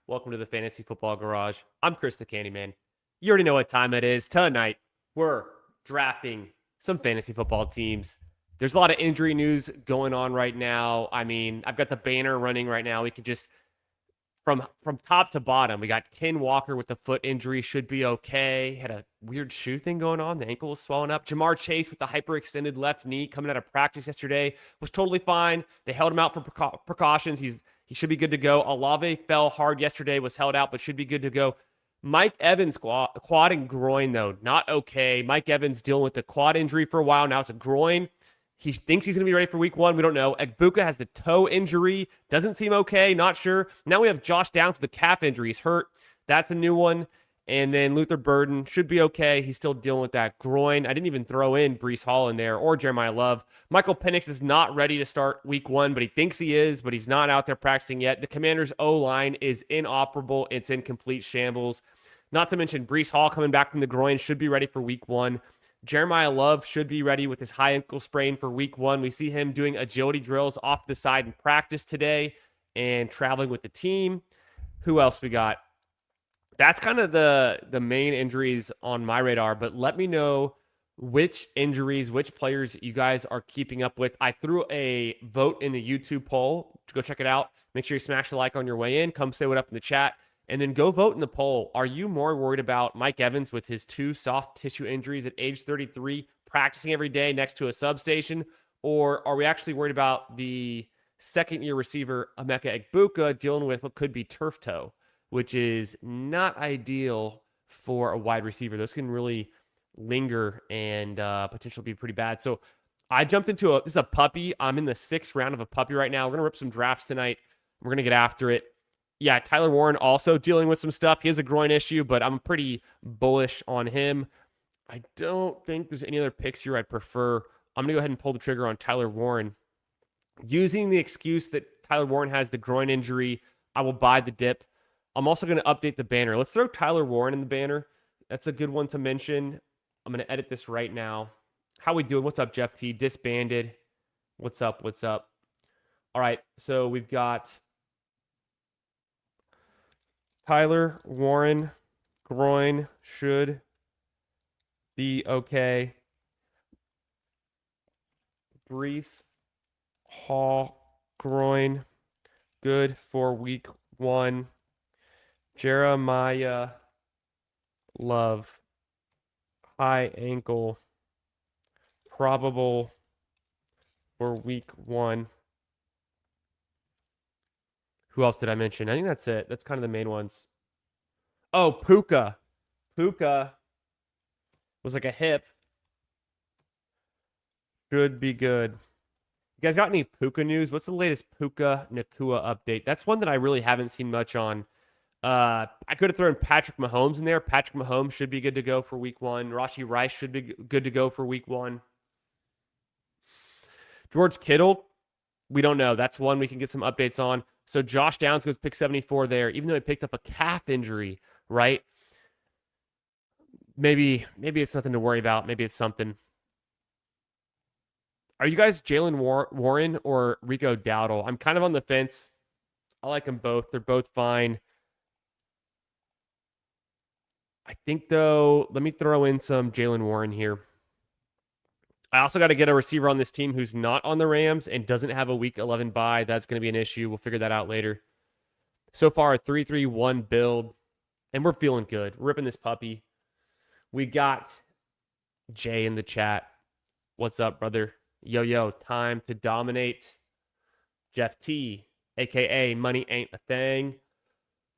Welcome to the Fantasy Football Garage. I'm Chris the Candyman. You already know what time it is. Tonight, we're drafting some fantasy football teams. There's a lot of injury news going on right now. I mean, I've got the banner running right now. We could just from top to bottom. We got Ken Walker with the foot injury, should be okay. Had a weird shoe thing going on. The ankle was swelling up. Jamar Chase with the hyperextended left knee coming out of practice yesterday was totally fine. They held him out for precautions. He should be good to go. Olave fell hard yesterday, was held out, but should be good to go. Mike Evans quad and groin though, not okay. Mike Evans dealing with the quad injury for a while. Now it's a groin. He thinks he's going to be ready for week one. We don't know. Egbuka has the toe injury. Doesn't seem okay. Not sure. Now we have Josh Downs with the calf injury. He's hurt. That's a new one. And then Luther Burden should be okay. He's still dealing with that groin. I didn't even throw in Breece Hall in there or Jeremiah Love. Michael Penix is not ready to start week one, but he thinks he is, but he's not out there practicing yet. The Commanders' O-line is inoperable. It's in complete shambles. Not to mention Breece Hall coming back from the groin should be ready for week one. Jeremiah Love should be ready with his high ankle sprain for week one. We see him doing agility drills off the side in practice today and traveling with the team. Who else we got? That's kind of the main injuries on my radar, but let me know which injuries, which players you guys are keeping up with. I threw a vote in the YouTube poll. Go check it out. Make sure you smash the like on your way in. Come say what up in the chat. And then go vote in the poll. Are you more worried about Mike Evans with his 2 soft tissue injuries at age 33, practicing every day next to a substation? Or are we actually worried about the second-year receiver, Emeka Egbuka, dealing with what could be turf toe, which is not ideal for a wide receiver? Those can really linger and potentially be pretty bad. So I jumped into this is a puppy. I'm in the 6th round of a puppy right now. We're going to rip some drafts tonight. We're going to get after it. Yeah, Tyler Warren also dealing with some stuff. He has a groin issue, but I'm pretty bullish on him. I don't think there's any other picks here I'd prefer. I'm going to go ahead and pull the trigger on Tyler Warren. Using the excuse that Tyler Warren has the groin injury, I will buy the dip. I'm also going to update the banner. Let's throw Tyler Warren in the banner. That's a good one to mention. I'm going to edit this right now. How we doing? What's up, Jeff T? Disbanded. What's up? What's up? All right, so we've got Tyler Warren, groin should be okay. Breece Hall, groin, good for week one. Jeremiah Love, high ankle, probable for week one. Who else did I mention? I think that's it. That's kind of the main ones. Oh, Puka. Puka was like a hip. Should be good. You guys got any Puka news? What's the latest Puka Nakua update? That's one that I really haven't seen much on. I could have thrown Patrick Mahomes in there. Patrick Mahomes should be good to go for week one. Rashi Rice should be good to go for week one. George Kittle, we don't know. That's one we can get some updates on. So Josh Downs goes pick 74 there, even though he picked up a calf injury, right? Maybe it's nothing to worry about. Maybe it's something. Are you guys Jalen Warren or Rico Dowdle? I'm kind of on the fence. I like them both. They're both fine. I think, though, let me throw in some Jalen Warren here. I also got to get a receiver on this team who's not on the Rams and doesn't have a week 11 bye. That's going to be an issue. We'll figure that out later. So far, a 3-3-1 build, and we're feeling good. We're ripping this puppy. We got Jay in the chat. What's up, brother? Yo, time to dominate. Jeff T, a.k.a. Money Ain't a Thing.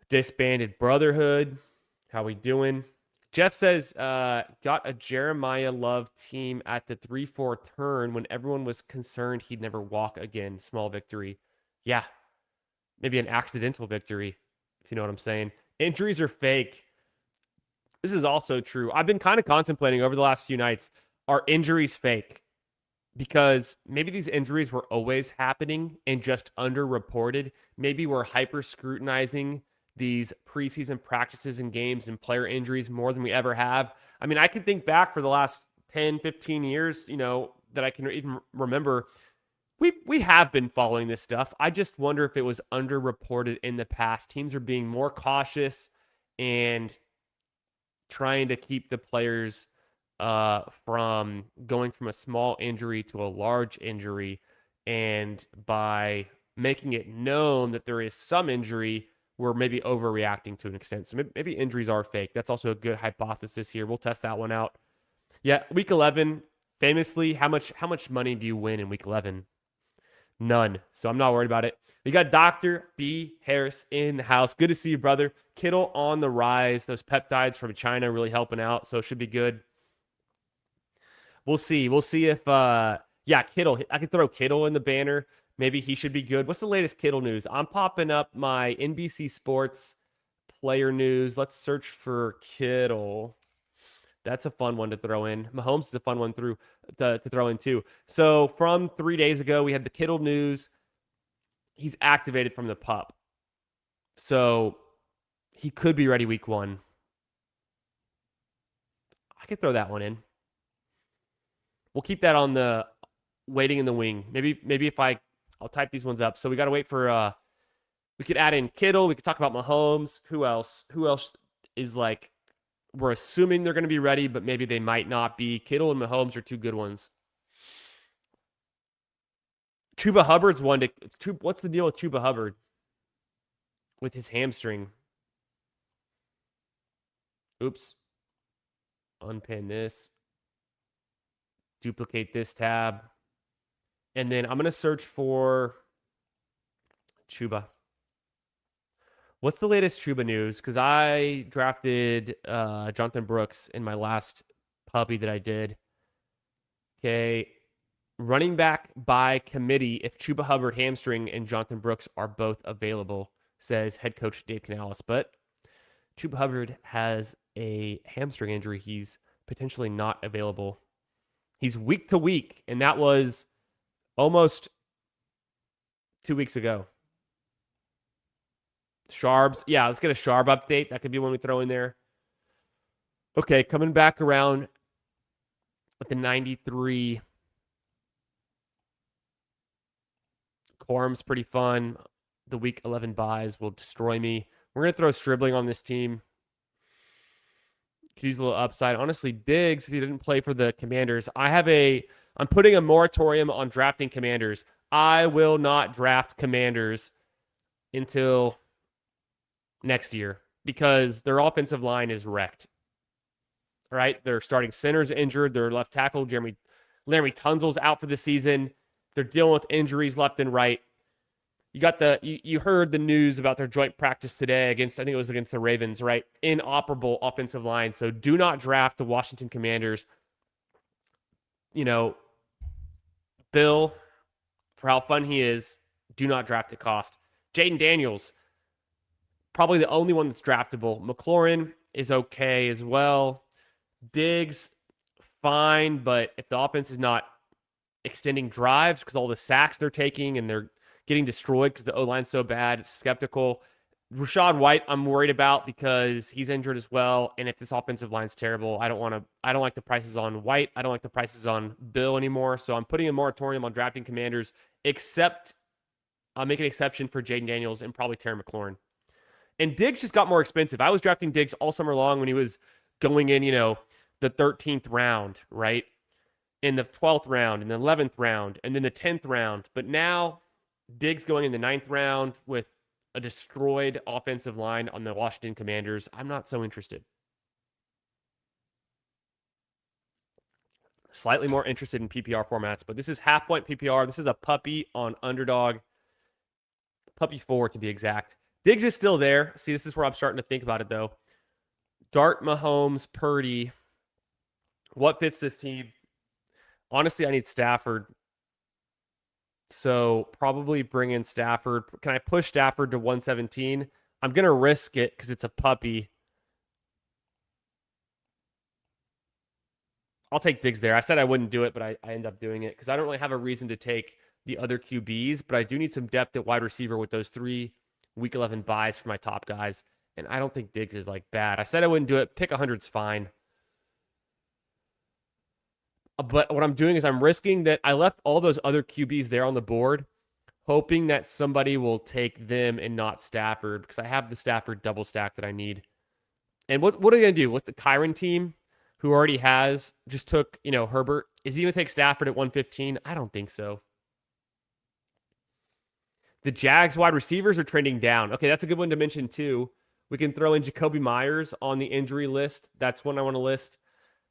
Disbanded Brotherhood. How we doing? Jeff says, got a Jeremiah Love team at the 3-4 turn when everyone was concerned he'd never walk again. Small victory. Yeah. Maybe an accidental victory, if you know what I'm saying. Injuries are fake. This is also true. I've been kind of contemplating over the last few nights, are injuries fake? Because maybe these injuries were always happening and just underreported. Maybe we're hyper scrutinizing these preseason practices and games and player injuries more than we ever have. I mean, I can think back for the last 10, 15 years, that I can even remember. we have been following this stuff. I just wonder if it was underreported in the past. Teams are being more cautious and trying to keep the players from going from a small injury to a large injury. And by making it known that there is some injury, we're maybe overreacting to an extent. So maybe injuries are fake. That's also a good hypothesis here. We'll test that one out. Yeah, week 11, famously, how much money do you win in week 11? None. So I'm not worried about it. We got Dr. B. Harris in the house. Good to see you, brother. Kittle on the rise. Those peptides from China really helping out, so it should be good. We'll see. We'll see if Kittle. I could throw Kittle in the banner. Maybe he should be good. What's the latest Kittle news? I'm popping up my NBC Sports player news. Let's search for Kittle. That's a fun one to throw in. Mahomes is a fun one to throw in too. So from 3 days ago, we had the Kittle news. He's activated from the pup. So he could be ready week 1. I could throw that one in. We'll keep that on the waiting in the wing. Maybe if I'll type these ones up. So we got to wait for we could add in Kittle. We could talk about Mahomes. Who else? Who else is like, we're assuming they're going to be ready, but maybe they might not be. Kittle and Mahomes are 2 good ones. Chuba Hubbard's one to. What's the deal with Chuba Hubbard? With his hamstring. Oops. Unpin this. Duplicate this tab. And then I'm going to search for Chuba. What's the latest Chuba news? Because I drafted Jonathan Brooks in my last puppy that I did. Okay. Running back by committee if Chuba Hubbard hamstring and Jonathan Brooks are both available, says head coach Dave Canales. But Chuba Hubbard has a hamstring injury. He's potentially not available. He's week to week, and that was almost 2 weeks ago. Sharbs. Yeah, let's get a Sharb update. That could be one we throw in there. Okay, coming back around at the 93. Quorum's pretty fun. The week 11 buys will destroy me. We're going to throw Stribling on this team. Could use a little upside. Honestly, Diggs, if he didn't play for the Commanders, I'm putting a moratorium on drafting Commanders. I will not draft Commanders until next year because their offensive line is wrecked. All right, their starting center's injured. Their left tackle, Larry Tunsil's out for the season. They're dealing with injuries left and right. You heard the news about their joint practice today I think it was against the Ravens, right? Inoperable offensive line. So do not draft the Washington Commanders. Bill, for how fun he is, do not draft at cost. Jaden Daniels, probably the only one that's draftable. McLaurin is okay as well. Diggs, fine, but if the offense is not extending drives because all the sacks they're taking and they're getting destroyed because the O-line's so bad, it's skeptical. Rachaad White, I'm worried about because he's injured as well. And if this offensive line's terrible, I don't like the prices on White. I don't like the prices on Bill anymore. So I'm putting a moratorium on drafting Commanders, except I'll make an exception for Jaden Daniels and probably Terry McLaurin. And Diggs just got more expensive. I was drafting Diggs all summer long when he was going in, the 13th round, right? In the 12th round, in the 11th round, and then the 10th round. But now Diggs going in the 9th round with a destroyed offensive line on the Washington Commanders. I'm not so interested. Slightly more interested in PPR formats, but this is half point PPR. This is a puppy on underdog. Puppy 4 to be exact. Diggs is still there. See, this is where I'm starting to think about it, though. Dart, Mahomes, Purdy. What fits this team? Honestly, I need Stafford. So probably bring in Stafford. Can I push Stafford to 117? I'm going to risk it because it's a puppy. I'll take Diggs there. I said I wouldn't do it, but I end up doing it because I don't really have a reason to take the other QBs, but I do need some depth at wide receiver with those 3 week 11 buys for my top guys. And I don't think Diggs is bad. I said I wouldn't do it. Pick 100's fine. But what I'm doing is I'm risking that I left all those other QBs there on the board, hoping that somebody will take them and not Stafford, because I have the Stafford double stack that I need. And what are they going to do with the Kyron team, who already just took, Herbert? Is he going to take Stafford at 115? I don't think so. The Jags wide receivers are trending down. Okay, that's a good one to mention too. We can throw in Jacoby Myers on the injury list. That's one I want to list.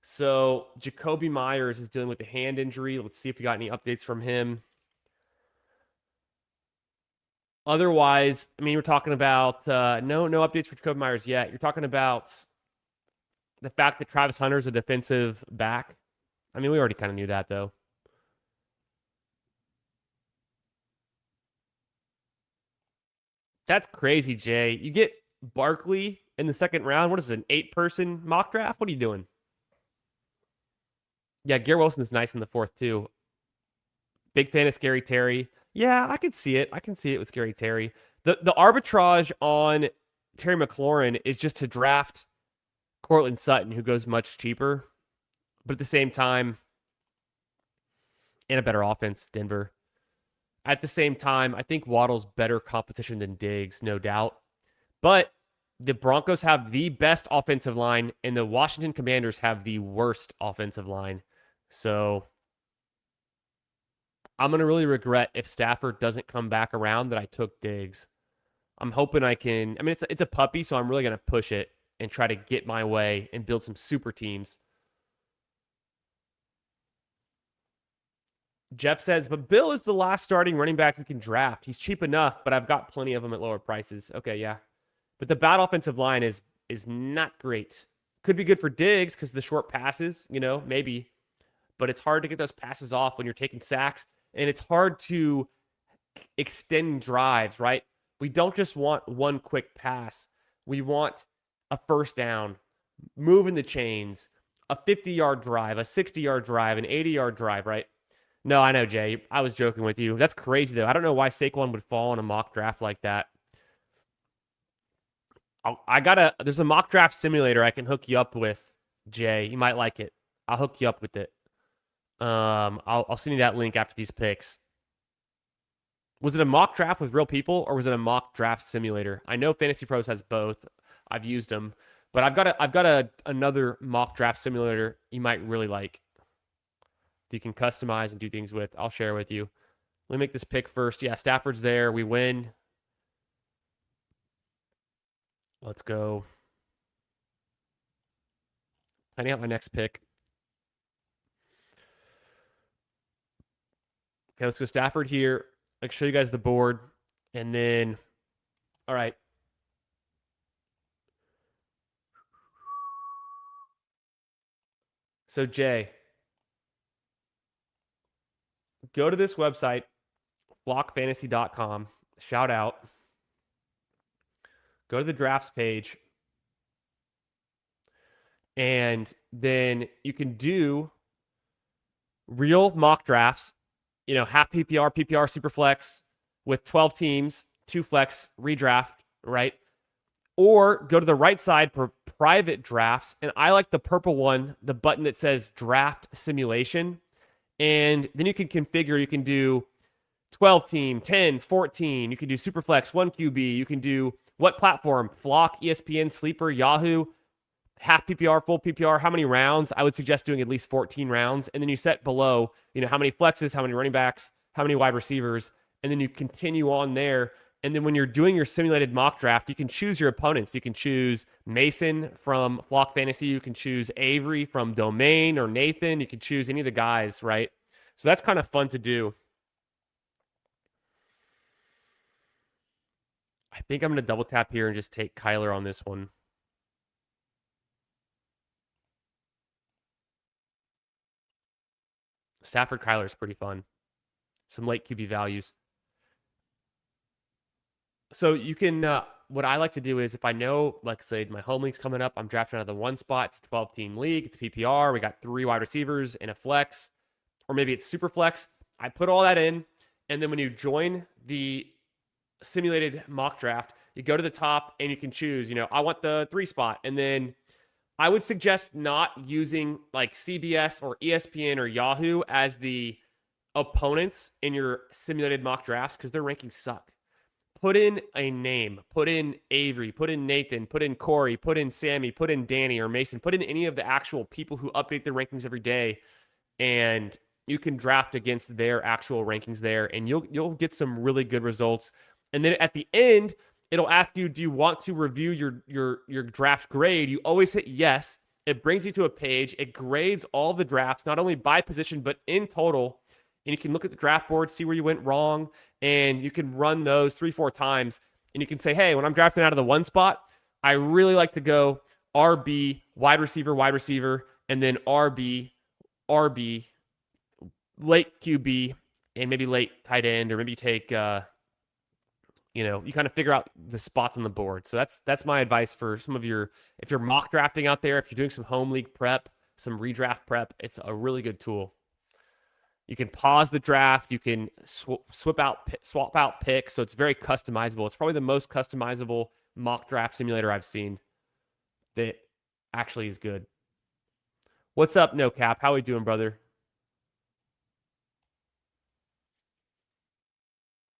So Jacoby Myers is dealing with a hand injury. Let's see if we got any updates from him. Otherwise, I mean, we're talking about no updates for Jacoby Myers yet. You're talking about the fact that Travis Hunter is a defensive back. I mean, we already kind of knew that though. That's crazy, Jay. You get Barkley in the second round. What is it, an 8-person mock draft? What are you doing? Yeah, Garrett Wilson is nice in the fourth too. Big fan of Scary Terry. Yeah, I could see it. I can see it with Scary Terry. The arbitrage on Terry McLaurin is just to draft Cortland Sutton, who goes much cheaper, but at the same time, in a better offense, Denver. At the same time, I think Waddle's better competition than Diggs, no doubt. But the Broncos have the best offensive line, and the Washington Commanders have the worst offensive line. So I'm going to really regret if Stafford doesn't come back around that I took Diggs. I'm hoping I can. I mean, it's a puppy, so I'm really going to push it and try to get my way and build some super teams. Jeff says, but Bill is the last starting running back we can draft. He's cheap enough, but I've got plenty of them at lower prices. Okay, yeah. But the bad offensive line is not great. Could be good for Diggs because the short passes, maybe. But it's hard to get those passes off when you're taking sacks. And it's hard to extend drives, right? We don't just want one quick pass. We want a first down, moving the chains, a 50-yard drive, a 60-yard drive, an 80-yard drive, right? No, I know, Jay. I was joking with you. That's crazy, though. I don't know why Saquon would fall in a mock draft like that. There's a mock draft simulator I can hook you up with, Jay. You might like it. I'll hook you up with it. I'll send you that link after these picks. Was it a mock draft with real people, or was it a mock draft simulator? I know Fantasy Pros has both. I've used them, but I've got another mock draft simulator you might really like. You can customize and do things with. I'll share with you. Let me make this pick first. Yeah, Stafford's there. We win. Let's go. Planning out my next pick. Okay, let's go Stafford here. I'll show you guys the board. And then, all right. So, Jay, go to this website, flockfantasy.com. Shout out. Go to the drafts page. And then you can do real mock drafts, half PPR, PPR, Superflex with 12 teams, 2 flex, redraft, right? Or go to the right side for private drafts. And I like the purple one, the button that says draft simulation. And then you can configure, you can do 12 team, 10, 14. You can do Superflex, 1 QB. You can do what platform? Flock, ESPN, Sleeper, Yahoo, half PPR, full PPR. How many rounds? I would suggest doing at least 14 rounds. And then you set below, how many flexes, how many running backs, how many wide receivers. And then you continue on there. And then when you're doing your simulated mock draft, you can choose your opponents. You can choose Mason from Flock Fantasy. You can choose Avery from Domain or Nathan. You can choose any of the guys, right? So that's kind of fun to do. I think I'm going to double tap here and just take Kyler on this one. Stafford Kyler is pretty fun. Some late QB values. So you can, what I like to do is if I know, like say my home league's coming up, I'm drafting out of the 1 spot. It's a 12-team league. It's PPR. We got 3 wide receivers and a flex, or maybe it's super flex. I put all that in. And then when you join the simulated mock draft, you go to the top and you can choose, I want the 3 spot. And then I would suggest not using like CBS or ESPN or Yahoo as the opponents in your simulated mock drafts because their rankings suck. Put in a name, put in Avery, put in Nathan, put in Corey, put in Sammy, put in Danny or Mason, put in any of the actual people who update their rankings every day, and you can draft against their actual rankings there, and you'll get some really good results. And then at the end, it'll ask you, do you want to review your draft grade? You always hit yes. It brings you to a page. It grades all the drafts, not only by position but in total. And you can look at the draft board, see where you went wrong, and you can run those 3-4 times. And you can say, hey, when I'm drafting out of the one spot, I really like to go RB, wide receiver, and then RB, late QB, and maybe late tight end, or maybe take, you kind of figure out the spots on the board. So that's my advice for some of if you're mock drafting out there, if you're doing some home league prep, some redraft prep, it's a really good tool. You can pause the draft. You can swap out picks. So it's very customizable. It's probably the most customizable mock draft simulator I've seen that actually is good. What's up, No Cap? How we doing, brother?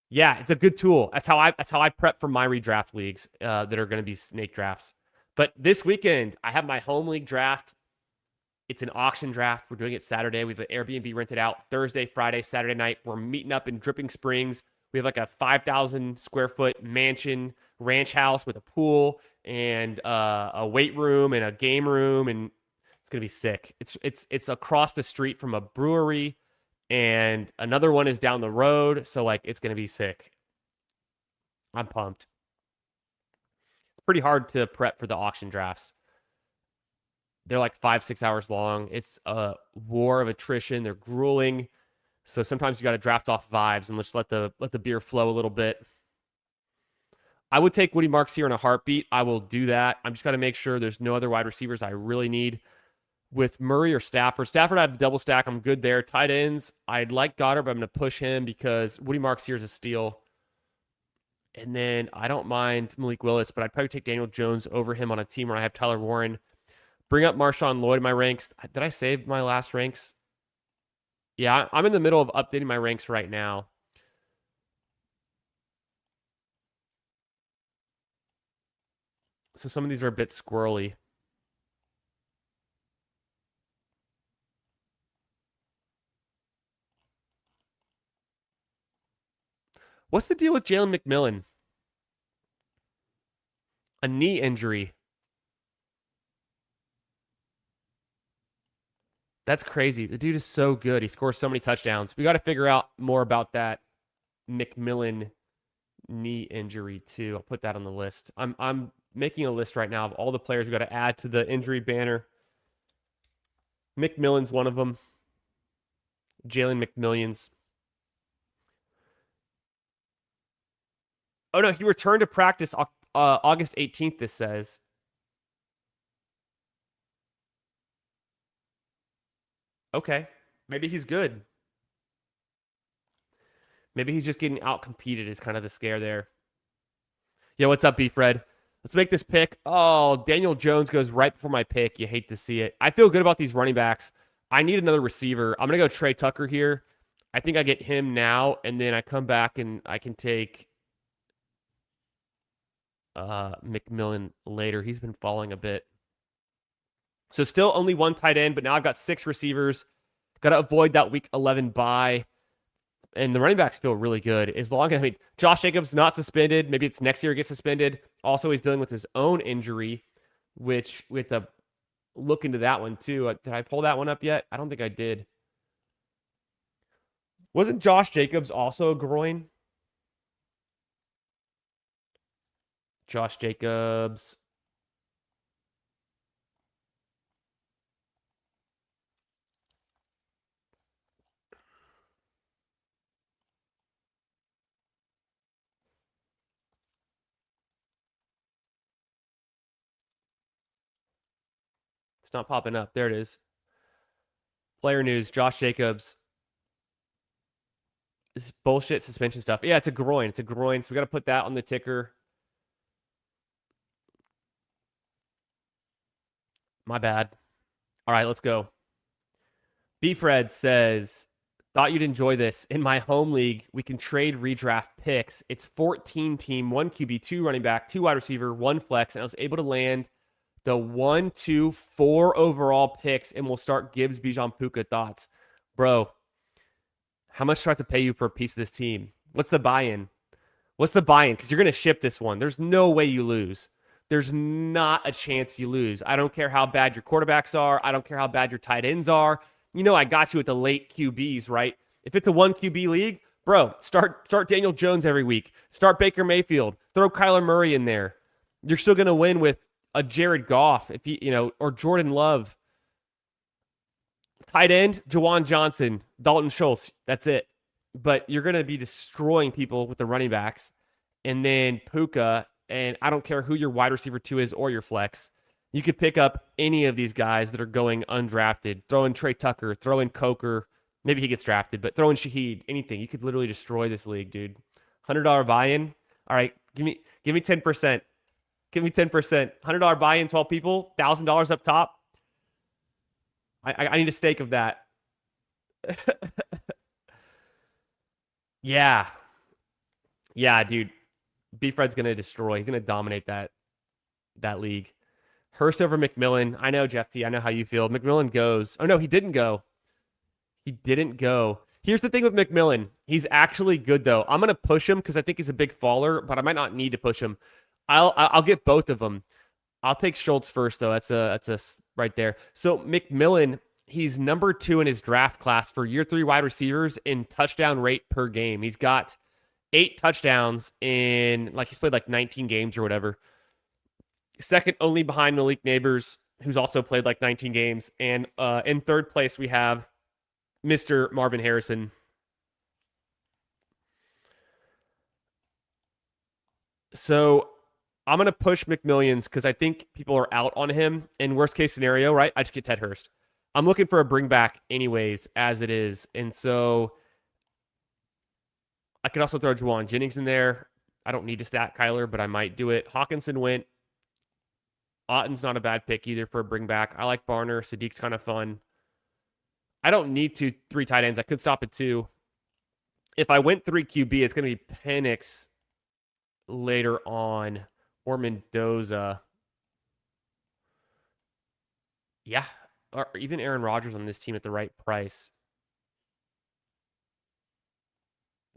Yeah, it's a good tool. That's how I prep for my redraft leagues that are going to be snake drafts. But this weekend, I have my home league draft. It's an auction draft. We're doing it Saturday. We have an Airbnb rented out Thursday, Friday, Saturday night. We're meeting up in Dripping Springs. We have like a 5,000 square foot mansion ranch house with a pool and a weight room and a game room, and it's gonna be sick. It's across the street from a brewery, and another one is down the road. So like it's gonna be sick. I'm pumped. It's pretty hard to prep for the auction drafts. They're like 5-6 hours long. It's a war of attrition. They're grueling. So sometimes you got to draft off vibes and just let the beer flow a little bit. I would take Woody Marks here in a heartbeat. I will do that. I'm just got to make sure there's no other wide receivers I really need. With Murray or Stafford, I have the double stack. I'm good there. Tight ends, I'd like Goddard, but I'm going to push him because Woody Marks here is a steal. And then I don't mind Malik Willis, but I'd probably take Daniel Jones over him on a team where I have Tyler Warren. Bring up Marshawn Lloyd in my ranks. Did I save my last ranks? Yeah, I'm in the middle of updating my ranks right now. So some of these are a bit squirrely. What's the deal with Jalen McMillan? A knee injury. That's crazy. The dude is so good. He scores so many touchdowns. We got to figure out more about that McMillan knee injury too. I'll put that on the list. I'm making a list right now of all the players we got to add to the injury banner. McMillan's one of them. Jalen McMillions. Oh no, he returned to practice August 18th. This says. Okay, maybe he's good. Maybe he's just getting out competed. Is kind of the scare there. Yo, what's up, Beef Red? Let's make this pick. Oh, Daniel Jones goes right before my pick. You hate to see it. I feel good about these running backs. I need another receiver. I'm going to go Trey Tucker here. I think I get him now, and then I come back and I can take McMillan later. He's been falling a bit. So still only one tight end, but now I've got 6 receivers. Got to avoid that week 11 bye. And the running backs feel really good. As long as, Josh Jacobs not suspended. Maybe it's next year he gets suspended. Also, he's dealing with his own injury, which we have to look into that one too. Did I pull that one up yet? I don't think I did. Wasn't Josh Jacobs also a groin? Josh Jacobs. It's not popping up. There it is. Player news. Josh Jacobs. This bullshit suspension stuff. Yeah, it's a groin. It's a groin. So we got to put that on the ticker. My bad. All right, let's go. B-Fred says, thought you'd enjoy this. In my home league, we can trade redraft picks. It's 14 team, 1 QB, 2 running back, 2 wide receiver, 1 flex. And I was able to land the 1, 2, 4 overall picks, and we'll start Gibbs, Bijan, Puka. Thoughts? Bro, how much do I have to pay you for a piece of this team? What's the buy-in? What's the buy-in? Because you're going to ship this one. There's no way you lose. There's not a chance you lose. I don't care how bad your quarterbacks are. I don't care how bad your tight ends are. You know I got you at the late QBs, right? If it's a 1 QB league, bro, start Daniel Jones every week. Start Baker Mayfield. Throw Kyler Murray in there. You're still going to win with a Jared Goff, if or Jordan Love. Tight end, Jawan Johnson, Dalton Schultz. That's it. But you're going to be destroying people with the running backs. And then Puka, and I don't care who your wide receiver 2 is or your flex. You could pick up any of these guys that are going undrafted. Throw in Trey Tucker, throw in Coker. Maybe he gets drafted, but throw in Shaheed, anything. You could literally destroy this league, dude. $100 buy-in. All right, give me 10%. Give me 10%. $100 buy-in, 12 people, $1,000 up top. I need a stake of that. Yeah. Yeah, dude. B-Fred's going to destroy. He's going to dominate that league. Hurst over McMillan. I know, Jeff T. I know how you feel. McMillan goes. Oh, no, he didn't go. He didn't go. Here's the thing with McMillan. He's actually good, though. I'm going to push him because I think he's a big faller, but I might not need to push him. I'll get both of them. I'll take Schultz first, though. That's a right there. So McMillan, he's number 2 in his draft class for year 3 wide receivers in touchdown rate per game. He's got 8 touchdowns in, he's played 19 games or whatever. Second only behind Malik Neighbors, who's also played 19 games. And in third place, we have Mr. Marvin Harrison. So I'm going to push McMillions because I think people are out on him. In worst case scenario, right? I just get Ted Hurst. I'm looking for a bring back anyways, as it is. And so I could also throw Juwan Jennings in there. I don't need to stat Kyler, but I might do it. Hawkinson went. Otten's not a bad pick either for a bring back. I like Barner. Sadiq's kind of fun. I don't need 3 tight ends. I could stop at 2. If I went 3 QB, it's going to be Penix later on or Mendoza. Yeah. Or even Aaron Rodgers on this team at the right price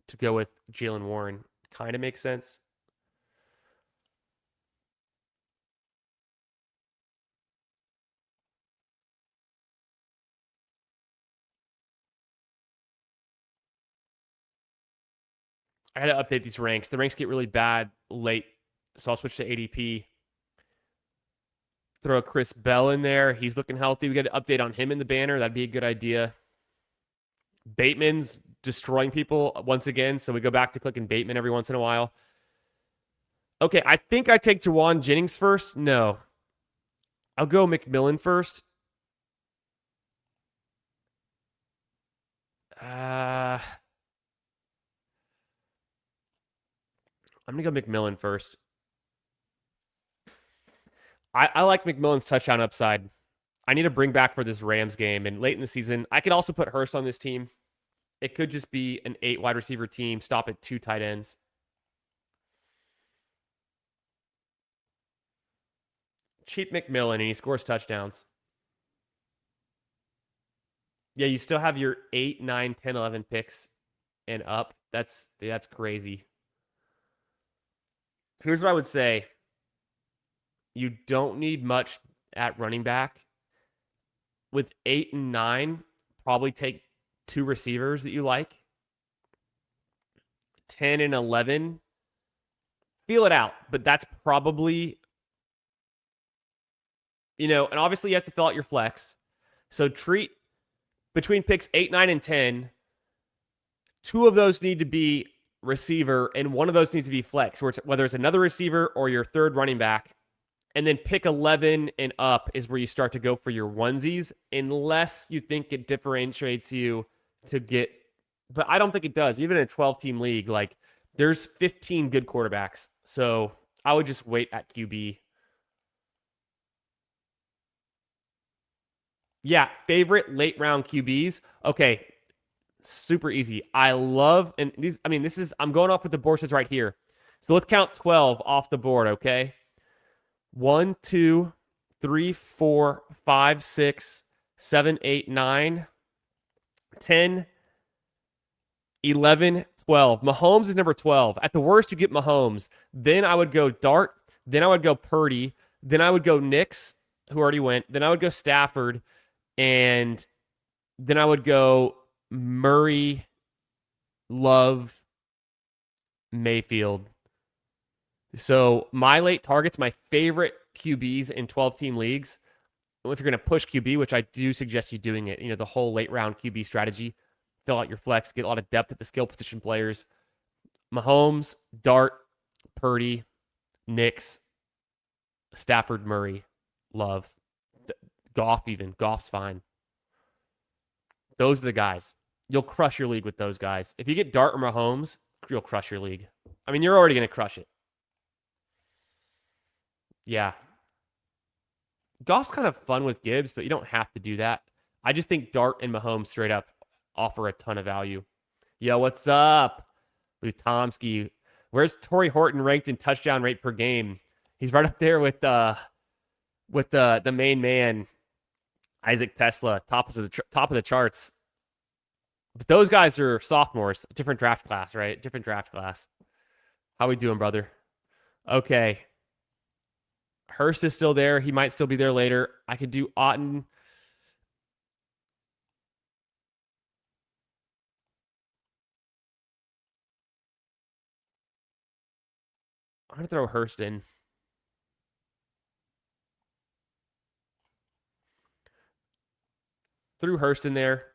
to go with Jalen Warren. Kind of makes sense. I had to update these ranks. The ranks get really bad late, so I'll switch to ADP. Throw Chris Bell in there. He's looking healthy. We got an update on him in the banner. That'd be a good idea. Bateman's destroying people once again, so we go back to clicking Bateman every once in a while. Okay, I think I take Juwan Jennings first. No. I'll go McMillan first. I'm going to go McMillan first. I like McMillan's touchdown upside. I need to bring back for this Rams game. And late in the season, I could also put Hurst on this team. It could just be an 8 wide receiver team. Stop at 2 tight ends. Cheap McMillan, and he scores touchdowns. Yeah, you still have your 8, 9, 10, 11 picks and up. That's crazy. Here's what I would say. You don't need much at running back. With 8 and 9, probably take 2 receivers that you like. 10 and 11, feel it out. But that's probably, and obviously you have to fill out your flex. So treat between picks 8, 9, and 10, 2 of those need to be receiver, and 1 of those needs to be flex, whether it's another receiver or your third running back. And then pick 11 and up is where you start to go for your onesies, unless you think it differentiates you to get. But I don't think it does. Even in a 12-team league, there's 15 good quarterbacks. So I would just wait at QB. Yeah, favorite late round QBs. Okay, super easy. I love and these. I mean, this is. I'm going off with the board says right here. So let's count 12 off the board. Okay, 1, 2, 3, 4, 5, 6, 7, 8, 9, 10, 11, 12. Mahomes is number 12. At the worst, you get Mahomes. Then I would go Dart. Then I would go Purdy. Then I would go Nix, who already went. Then I would go Stafford. And then I would go Murray, Love, Mayfield. So my late targets, my favorite QBs in 12-team leagues. If you're going to push QB, which I do suggest you doing it, the whole late round QB strategy, fill out your flex, get a lot of depth at the skill position players. Mahomes, Dart, Purdy, Nix, Stafford, Murray, Love, Goff even. Goff's fine. Those are the guys. You'll crush your league with those guys. If you get Dart or Mahomes, you'll crush your league. I mean, you're already going to crush it. Yeah. Goff's kind of fun with Gibbs, but you don't have to do that. I just think Dart and Mahomes straight up offer a ton of value. Yo, what's up? Lutomsky. Where's Torrey Horton ranked in touchdown rate per game? He's right up there with the main man, Isaac Tesla, top of the charts. But those guys are sophomores, different draft class, right? Different draft class. How we doing, brother? Okay. Hurst is still there. He might still be there later. I could do Otten. I'm going to throw Hurst in. Threw Hurst in there.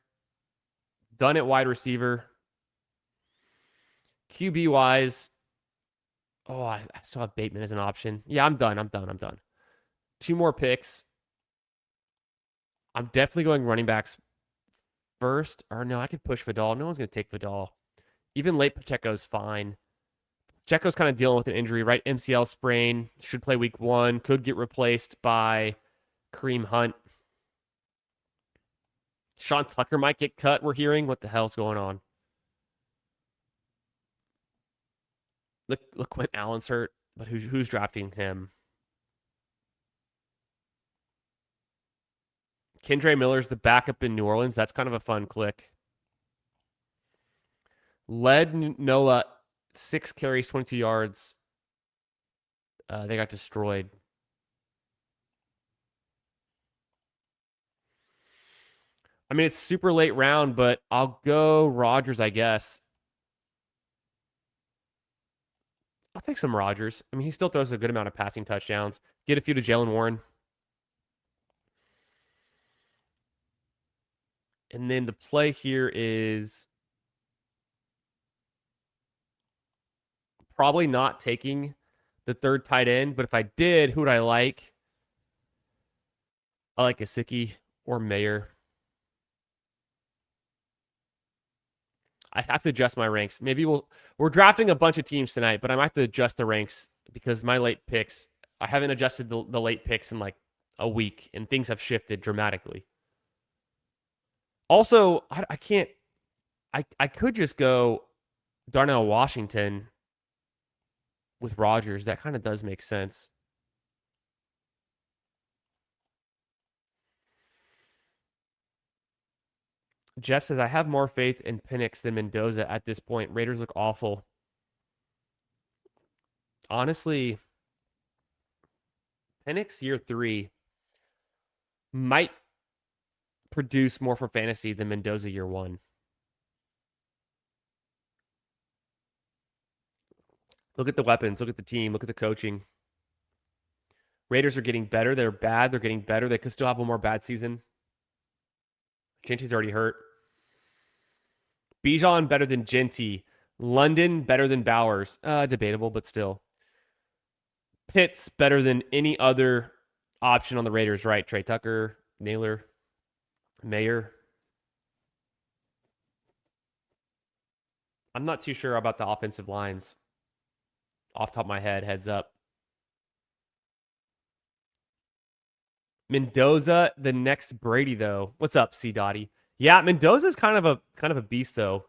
Done at wide receiver. QB wise. Oh, I still have Bateman as an option. Yeah, I'm done. 2 more picks. I'm definitely going running backs first. Or no, I could push Vidal. No one's going to take Vidal. Even late Pacheco's fine. Pacheco's kind of dealing with an injury, right? MCL sprain. Should play week 1. Could get replaced by Kareem Hunt. Sean Tucker might get cut, we're hearing. What the hell's going on? Look when Allen's hurt, but who's drafting him? Kendre Miller's the backup in New Orleans. That's kind of a fun click. Led Nola 6 carries, 22 yards. They got destroyed. I mean, it's super late round, but I'll go Rodgers, I guess. I'll take some Rodgers. I mean, he still throws a good amount of passing touchdowns. Get a few to Jalen Warren. And then the play here is probably not taking the third tight end, but if I did, who would I like? I like Gesicki or Mayer. I have to adjust my ranks. Maybe we're drafting a bunch of teams tonight, but I might have to adjust the ranks because my late picks, I haven't adjusted the late picks in like a week, and things have shifted dramatically. Also, I can't. I could just go Darnell Washington with Rodgers. That kind of does make sense. Jeff says, I have more faith in Penix than Mendoza at this point. Raiders look awful. Honestly, Penix year 3 might produce more for fantasy than Mendoza year 1. Look at the weapons. Look at the team. Look at the coaching. Raiders are getting better. They're bad. They're getting better. They could still have one more bad season. Genty's already hurt. Bijan better than Genty. London better than Bowers. Debatable, but still. Pitts better than any other option on the Raiders, right? Trey Tucker, Naylor, Mayer. I'm not too sure about the offensive lines. Off the top of my head, heads up. Mendoza, the next Brady, though. What's up, C. Dottie? Yeah, Mendoza's kind of a beast, though.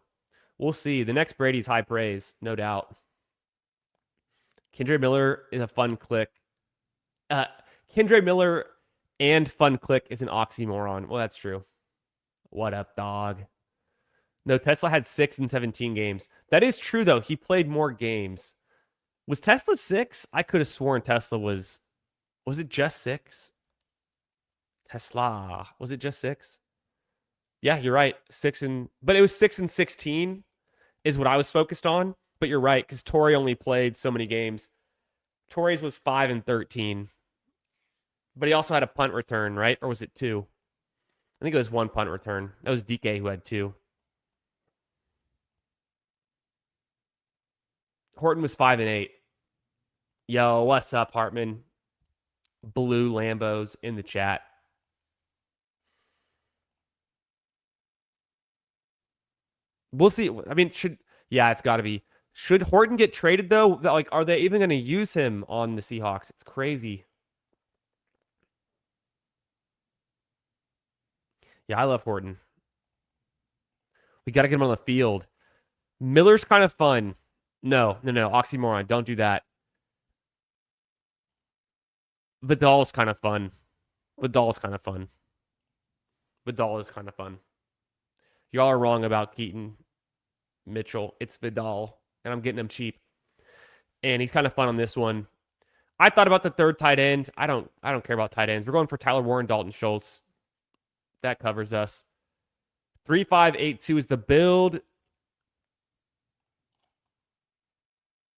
We'll see. The next Brady's high praise, no doubt. Kendra Miller is a fun click. Uh, Kendra Miller and fun click is an oxymoron. Well, that's true. What up, dog? No, Tesla had 6 in 17 games. That is true, though. He played more games. Was Tesla 6? I could have sworn Tesla was. Was it just 6? Tesla. Was it just 6? Yeah, you're right. But it was 6 and 16 is what I was focused on. But you're right, because Torrey only played so many games. Torrey's was 5 and 13. But he also had a punt return, right? Or was it 2? I think it was 1 punt return. That was DK who had 2. Horton was 5 and 8. Yo, what's up, Hartman? Blue Lambos in the chat. We'll see. I mean, it's got to be. Should Horton get traded, though? Like, are they even going to use him on the Seahawks? It's crazy. Yeah, I love Horton. We got to get him on the field. Miller's kind of fun. No. Oxymoron. Don't do that. Vidal's kind of fun. Vidal is kind of fun. Y'all are wrong about Keaton Mitchell. It's Vidal, and I'm getting him cheap. And he's kind of fun on this one. I thought about the third tight end. I don't care about tight ends. We're going for Tyler Warren, Dalton Schultz. That covers us. 3582 is the build.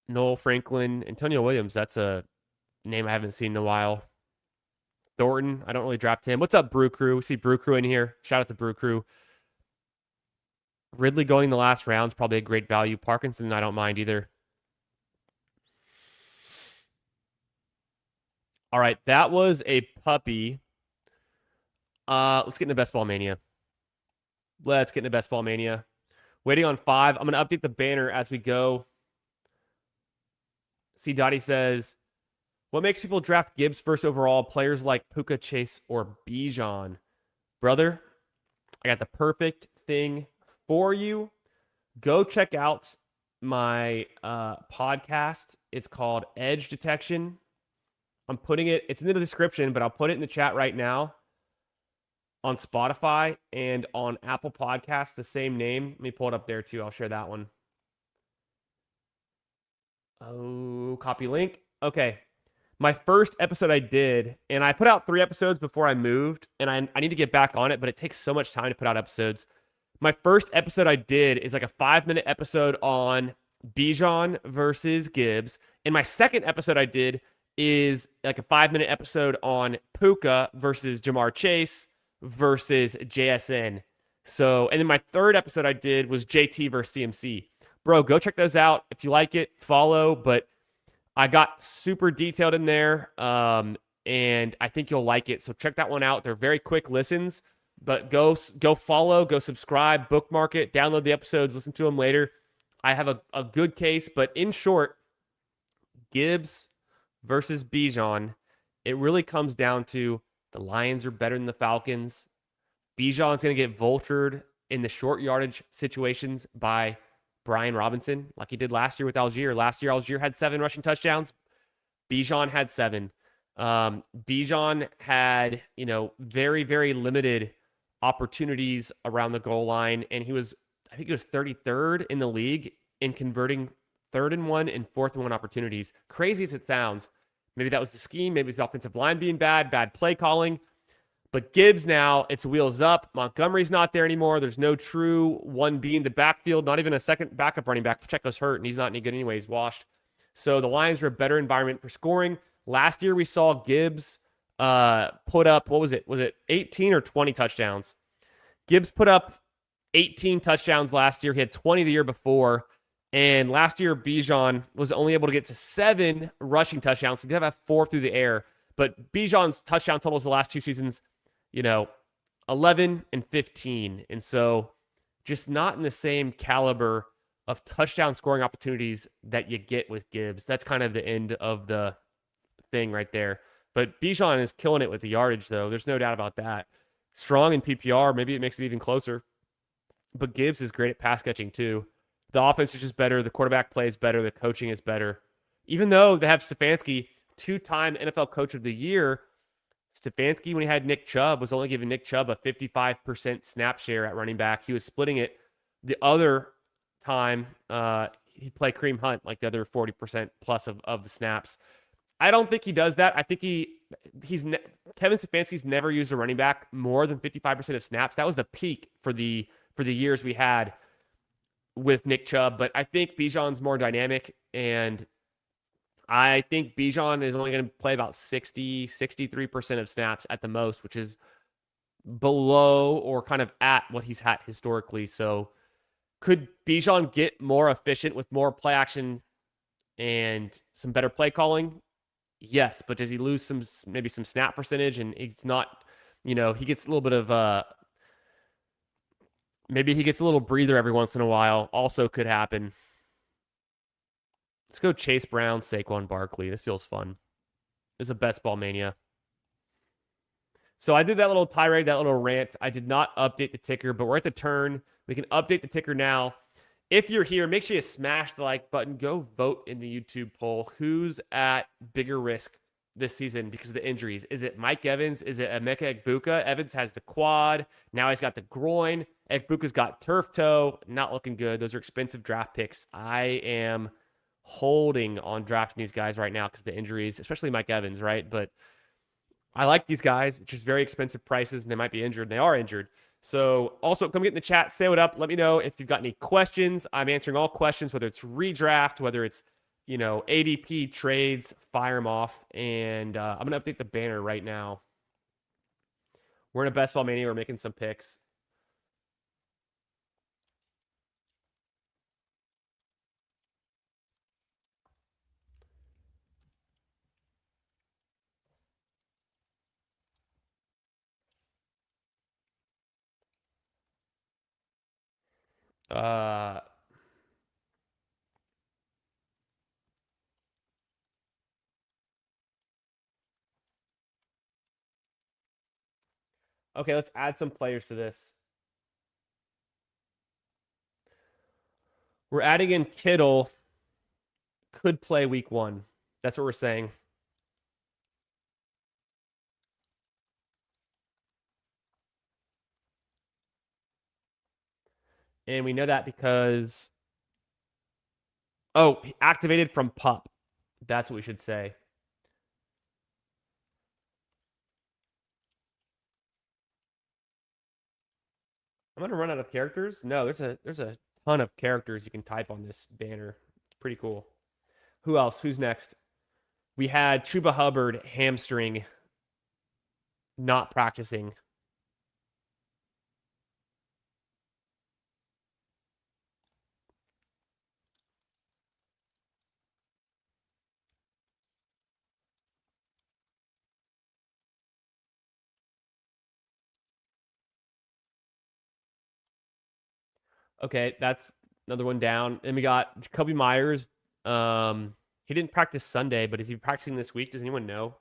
Noel Franklin, Antonio Williams. That's a name I haven't seen in a while. Thornton, I don't really draft him. What's up, Brew Crew? We see Brew Crew in here. Shout out to Brew Crew. Ridley going the last round is probably a great value. Parkinson, I don't mind either. All right, that was a puppy. Let's get into Best Ball Mania. Waiting on 5. I'm going to update the banner as we go. C. Dottie says, what makes people draft Gibbs first overall? Players like Puka, Chase, or Bijan? Brother, I got the perfect thing for you. Go check out my podcast. It's called Edge Detection. I'm putting it's in the description, but I'll put it in the chat right now. On Spotify and on Apple Podcasts, the same name. Let me pull it up there too. I'll share that one. Oh, copy link. Okay. My first episode I did, and I put out 3 episodes before I moved, and I need to get back on it, but it takes so much time to put out episodes. My first episode I did is like a 5-minute episode on Bijan versus Gibbs. And my second episode I did is like a 5-minute episode on Puka versus Jamar Chase versus JSN. So, and then my third episode I did was JT versus CMC. Bro, go check those out. If you like it, follow. But I got super detailed in there, and I think you'll like it. So check that one out. They're very quick listens, but go follow, go subscribe, bookmark it, download the episodes, listen to them later. I have a good case, but in short, Gibbs versus Bijan, it really comes down to the Lions are better than the Falcons. Bijan's going to get vultured in the short yardage situations by Brian Robinson, like he did last year with Algier. Last year, Algier had 7 rushing touchdowns. Bijan had 7. Bijan had, very, very limited opportunities around the goal line, and I think he was 33rd in the league in converting 3rd and 1 and 4th and 1 opportunities. Crazy as it sounds. Maybe that was the scheme. Maybe it's the offensive line being bad play calling. But Gibbs now, it's wheels up. Montgomery's not there anymore. There's no true 1B in the backfield, not even a second backup running back. Pacheco's hurt, and he's not any good anyway. He's washed. So the Lions are a better environment for scoring. Last year, we saw Gibbs put up, what was it? Was it 18 or 20 touchdowns? Gibbs put up 18 touchdowns last year. He had 20 the year before. And last year, Bijan was only able to get to 7 rushing touchdowns. He did have 4 through the air. But Bijan's touchdown totals the last 2 seasons, 11 and 15. And so just not in the same caliber of touchdown scoring opportunities that you get with Gibbs. That's kind of the end of the thing right there. But Bijan is killing it with the yardage, though. There's no doubt about that. Strong in PPR, maybe it makes it even closer. But Gibbs is great at pass catching, too. The offense is just better. The quarterback play is better. The coaching is better. Even though they have Stefanski, two-time NFL Coach of the Year, Stefanski, when he had Nick Chubb, was only giving Nick Chubb a 55% snap share at running back. He was splitting it the other time. He played Kareem Hunt, like the other 40% plus of the snaps. I don't think he does that. I think Kevin Stefanski's never used a running back more than 55% of snaps. That was the peak for the years we had with Nick Chubb. But I think Bijan's more dynamic, and I think Bijan is only going to play about 63% of snaps at the most, which is below or kind of at what he's had historically. So could Bijan get more efficient with more play action and some better play calling? Yes, but does he lose maybe some snap percentage? And it's not, he gets a little bit of maybe he gets a little breather every once in a while. Also could happen. Let's go Chase Brown, Saquon Barkley. This feels fun. This is a best ball mania. So I did that little tirade, that little rant. I did not update the ticker, but we're at the turn. We can update the ticker now. If you're here, make sure you smash the like button. Go vote in the YouTube poll. Who's at bigger risk this season because of the injuries? Is it Mike Evans? Is it Emeka Egbuka? Evans has the quad. Now he's got the groin. Egbuka's got turf toe. Not looking good. Those are expensive draft picks. I am holding on drafting these guys right now because of the injuries, especially Mike Evans, right? But I like these guys. It's just very expensive prices, and they might be injured. They are injured. So also come get in the chat, say what up. Let me know if you've got any questions. I'm answering all questions, whether it's redraft, whether it's, ADP trades, fire them off. And I'm going to update the banner right now. We're in a best ball mania. We're making some picks. Okay, let's add some players to this. We're adding in Kittle. Could play week 1. That's what we're saying. And we know that because, he activated from PUP. That's what we should say. I'm going to run out of characters. No, there's a ton of characters you can type on this banner. It's pretty cool. Who else? Who's next? We had Chuba Hubbard hamstring, not practicing. Okay, that's another one down. And we got Jacoby Myers. He didn't practice Sunday, but is he practicing this week? Does anyone know?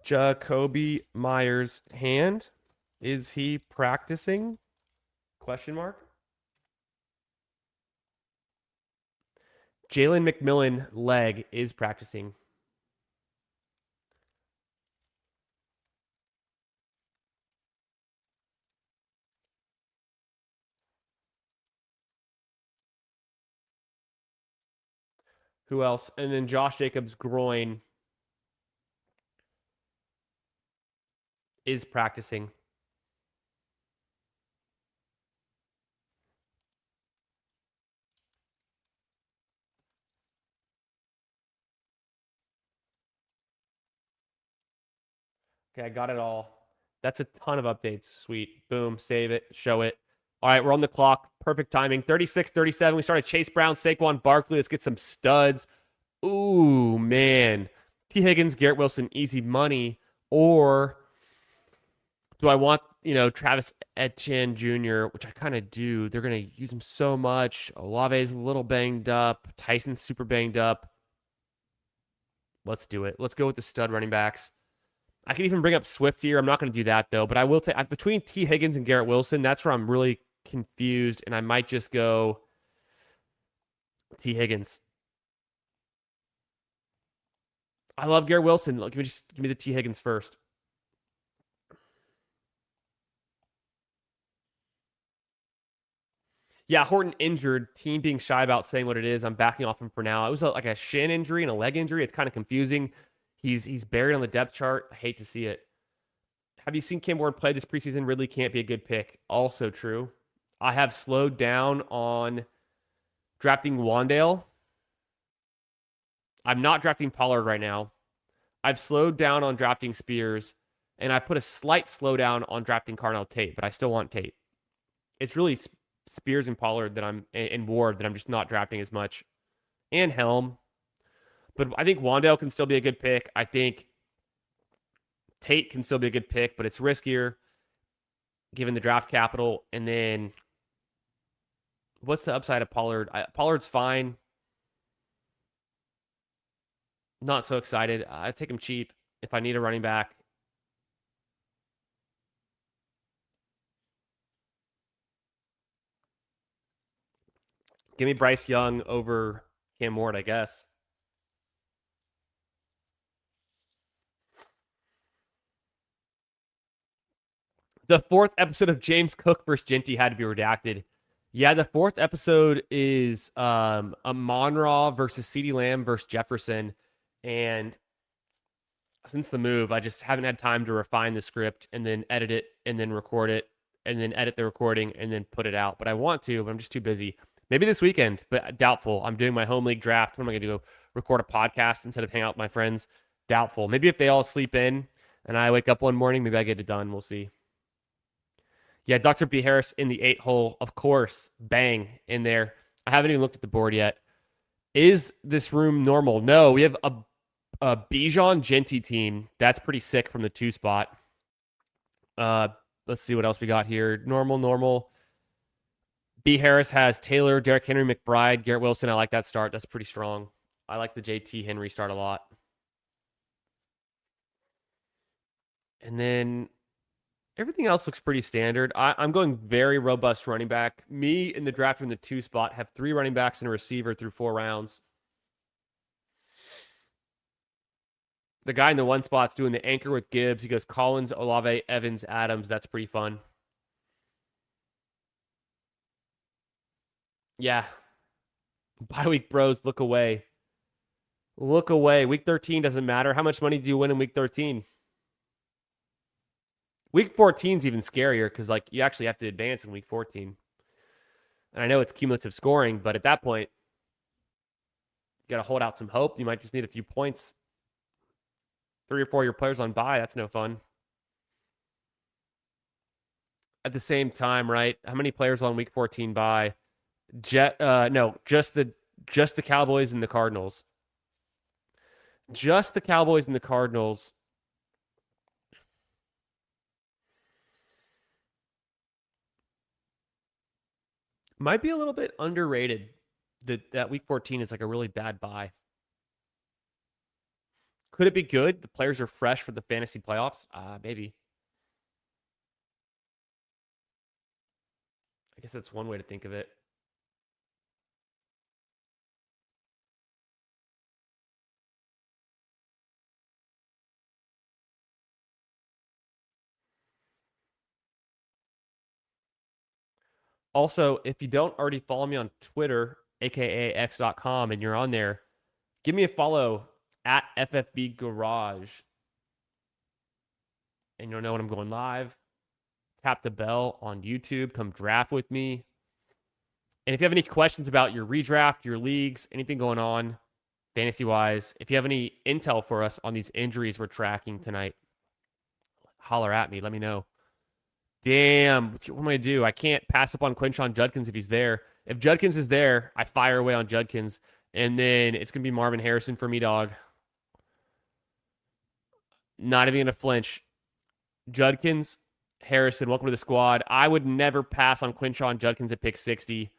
Jacoby Myers hand. Is he practicing? Question mark. Jalen McMillan leg is practicing. Who else? And then Josh Jacobs' groin is practicing. Okay, I got it all. That's a ton of updates. Sweet. Boom. Save it. Show it. All right, we're on the clock. Perfect timing. 36-37. We started Chase Brown, Saquon Barkley. Let's get some studs. Ooh, man. T. Higgins, Garrett Wilson, easy money. Or do I want, Travis Etienne Jr., which I kind of do. They're going to use him so much. Olave's a little banged up. Tyson's super banged up. Let's do it. Let's go with the stud running backs. I can even bring up Swift here. I'm not going to do that, though. But I will take between T. Higgins and Garrett Wilson. That's where I'm really confused. And I might just go T. Higgins. I love Garrett Wilson. Give me the T. Higgins first. Yeah, Horton injured. Team being shy about saying what it is. I'm backing off him for now. It was like a shin injury and a leg injury. It's kind of confusing. He's buried on the depth chart. I hate to see it. Have you seen Cam Ward play this preseason? Ridley can't be a good pick. Also true. I have slowed down on drafting Wandale. I'm not drafting Pollard right now. I've slowed down on drafting Spears, and I put a slight slowdown on drafting Carnell Tate, but I still want Tate. It's really Spears and Pollard and Ward that I'm just not drafting as much, and Helm. But I think Wandale can still be a good pick. I think Tate can still be a good pick, but it's riskier given the draft capital. And then what's the upside of Pollard? Pollard's fine. Not so excited. I take him cheap if I need a running back. Give me Bryce Young over Cam Ward, I guess. The fourth episode of James Cook versus Genty had to be redacted. Yeah, the fourth episode is Amon-Ra versus CeeDee Lamb versus Jefferson. And since the move, I just haven't had time to refine the script and then edit it and then record it and then edit the recording and then put it out. But I want to, but I'm just too busy. Maybe this weekend, but doubtful. I'm doing my home league draft. What am I going to do? Record a podcast instead of hang out with my friends? Doubtful. Maybe if they all sleep in and I wake up one morning, maybe I get it done. We'll see. Yeah, Dr. B. Harris in the 8-hole, of course. Bang, in there. I haven't even looked at the board yet. Is this room normal? No, we have a Bijan Genty team. That's pretty sick from the 2 spot. Let's see what else we got here. Normal. B. Harris has Taylor, Derrick Henry, McBride, Garrett Wilson. I like that start. That's pretty strong. I like the JT Henry start a lot. And then everything else looks pretty standard. I'm going very robust running back. Me in the draft in the 2 spot have 3 running backs and a receiver through 4 rounds. The guy in the 1 spot's doing the anchor with Gibbs. He goes Collins, Olave, Evans, Adams. That's pretty fun. Yeah. Bye week bros, look away. Look away. Week 13 doesn't matter. How much money do you win in week 13? Week 14 is even scarier because you actually have to advance in week 14. And I know it's cumulative scoring, but at that point, you got to hold out some hope. You might just need a few points. 3 or 4 of your players on bye. That's no fun. At the same time, right? How many players on week 14 bye? Just the Cowboys and the Cardinals. Just the Cowboys and the Cardinals. Might be a little bit underrated that week 14 is like a really bad bye. Could it be good? The players are fresh for the fantasy playoffs? Maybe. I guess that's one way to think of it. Also, if you don't already follow me on Twitter, aka x.com, and you're on there, give me a follow at FFB Garage. And you'll know when I'm going live. Tap the bell on YouTube. Come draft with me. And if you have any questions about your redraft, your leagues, anything going on fantasy-wise, if you have any intel for us on these injuries we're tracking tonight, holler at me. Let me know. Damn, what am I going to do? I can't pass up on Quinshon Judkins if he's there. If Judkins is there, I fire away on Judkins. And then it's going to be Marvin Harrison for me, dog. Not even going to flinch. Judkins, Harrison, welcome to the squad. I would never pass on Quinshon Judkins at pick 60.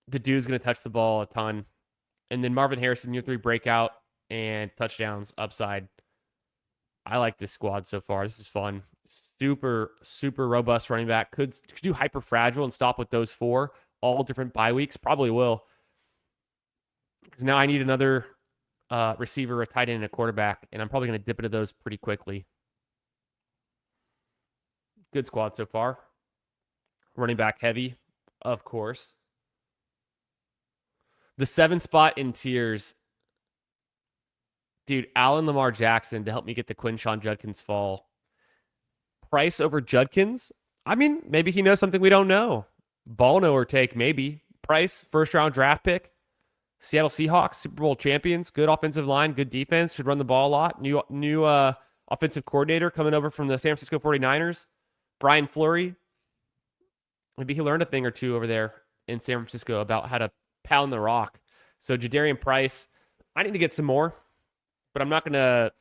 The dude's going to touch the ball a ton. And then Marvin Harrison, year 3 breakout. and touchdowns upside. I like this squad so far. This is fun. Super, super robust running back. Could do hyper fragile and stop with those four. All different bye weeks. Probably will. Because now I need another receiver, a tight end, and a quarterback. And I'm probably going to dip into those pretty quickly. Good squad so far. Running back heavy, of course. The 7 spot in tiers. Dude, Allen Lamar Jackson to help me get the Quinshon Judkins fall. Price over Judkins? I mean, maybe he knows something we don't know. Ball knower take, maybe. Price, first round draft pick. Seattle Seahawks, Super Bowl champions. Good offensive line, good defense. Should run the ball a lot. New offensive coordinator coming over from the San Francisco 49ers. Brian Fleury. Maybe he learned a thing or two over there in San Francisco about how to pound the rock. So Jadarian Price, I need to get some more, but I'm not going to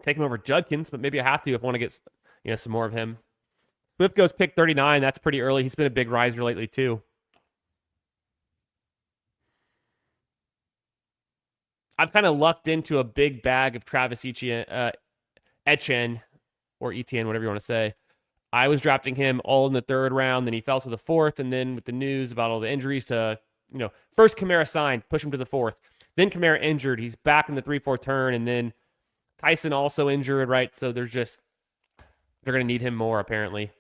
take him over Judkins, but maybe I have to if I want to get some more of him. Swift goes pick 39. That's pretty early. He's been a big riser lately too. I've kind of lucked into a big bag of Travis Etienne, or Etienne, whatever you want to say. I was drafting him all in the 3rd round, then he fell to the 4th, and then with the news about all the injuries to, first Kamara signed, push him to the 4th. Then Kamara injured. He's back in the 3-4 turn, and then Tyson also injured, right? So they're going to need him more, apparently.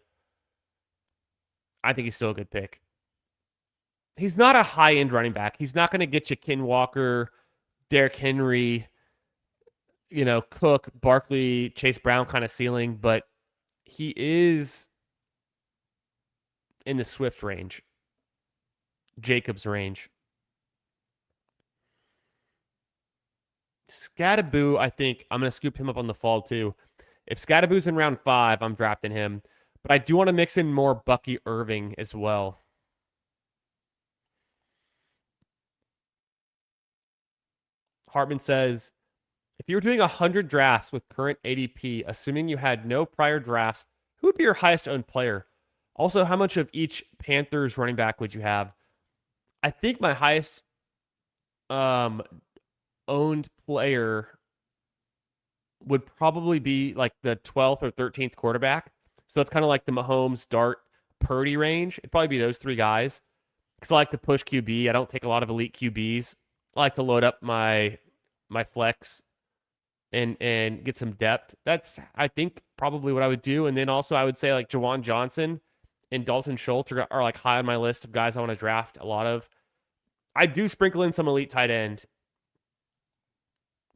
I think he's still a good pick. He's not a high-end running back. He's not going to get you Ken Walker, Derrick Henry, Cook, Barkley, Chase Brown kind of ceiling, but he is in the Swift range, Jacobs range. Scadaboo, I think I'm going to scoop him up on the fall too. If Scadaboo's in round 5, I'm drafting him. But I do want to mix in more Bucky Irving as well. Hartman says, if you were doing 100 drafts with current ADP, assuming you had no prior drafts, who would be your highest owned player? Also, how much of each Panthers running back would you have? I think my highest owned player would probably be like the 12th or 13th quarterback. So that's kind of like the Mahomes, Dart, Purdy range. It'd probably be those 3 guys. Because I like to push QB. I don't take a lot of elite QBs. I like to load up my flex and get some depth. That's, I think, probably what I would do. And then also I would say like Jawan Johnson and Dalton Schultz are like high on my list of guys I want to draft a lot of. I do sprinkle in some elite tight end.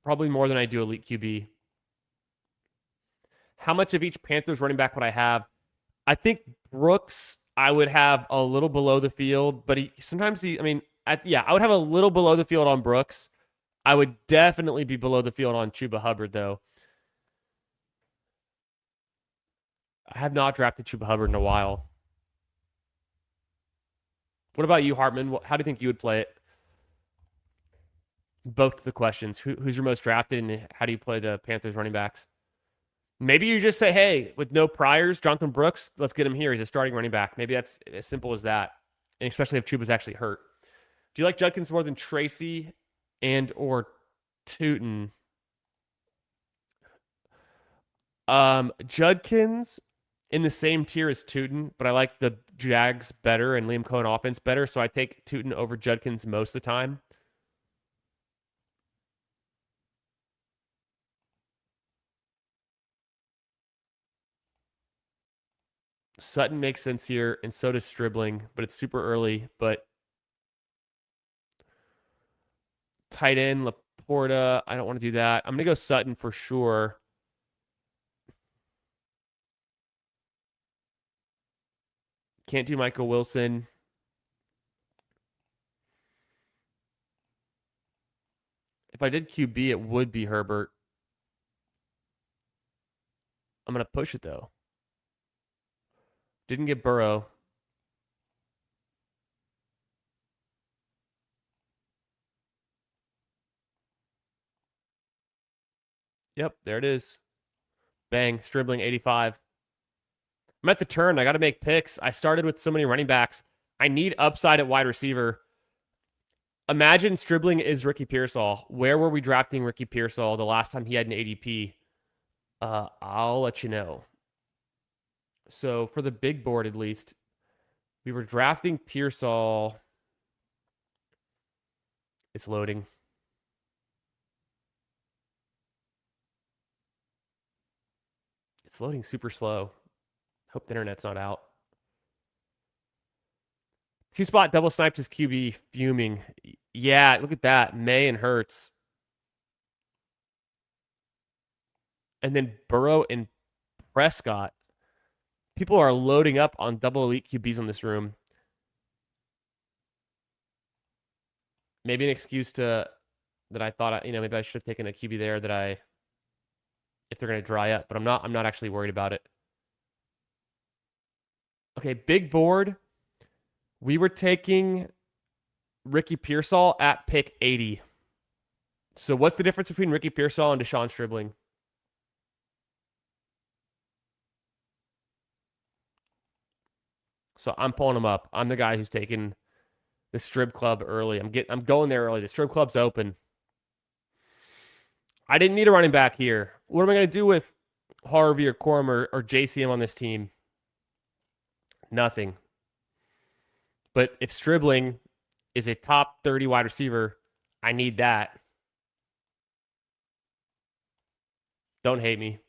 Probably more than I do elite QB. How much of each Panthers running back would I have? I think Brooks, I would have a little below the field, but I would have a little below the field on Brooks. I would definitely be below the field on Chuba Hubbard, though. I have not drafted Chuba Hubbard in a while. What about you, Hartman? How do you think you would play it? Both the questions. Who's your most drafted, and how do you play the Panthers running backs? Maybe you just say, hey, with no priors, Jonathan Brooks, let's get him here. He's a starting running back. Maybe that's as simple as that, and especially if Chuba's actually hurt. Do you like Judkins more than Tracy and or Tootin? Judkins in the same tier as Tootin, but I like the Jags better and Liam Cohen offense better, so I take Tootin over Judkins most of the time. Sutton makes sense here, and so does Stribling, but it's super early. But tight end, Laporta, I don't want to do that. I'm going to go Sutton for sure. Can't do Michael Wilson. If I did QB, it would be Herbert. I'm going to push it, though. Didn't get Burrow. Yep, there it is. Bang, Stribling 85. I'm at the turn. I got to make picks. I started with so many running backs. I need upside at wide receiver. Imagine Stribling is Ricky Pearsall. Where were we drafting Ricky Pearsall the last time he had an ADP? I'll let you know. So for the big board, at least, we were drafting Pearsall. It's loading. It's loading super slow. Hope the internet's not out. Two spot double sniped his QB, fuming. Yeah, look at that. May and Hurts. And then Burrow and Prescott. People are loading up on double elite QBs in this room. Maybe an excuse to that I thought, maybe I should have taken a QB there that if they're going to dry up, but I'm not actually worried about it. Okay, big board. We were taking Ricky Pearsall at pick 80. So what's the difference between Ricky Pearsall and Deshaun Stribling? So I'm pulling him up. I'm the guy who's taking the Strib Club early. I'm going there early. The Strib Club's open. I didn't need a running back here. What am I going to do with Harvey or Corum or JCM on this team? Nothing. But if Stribling is a top 30 wide receiver, I need that. Don't hate me.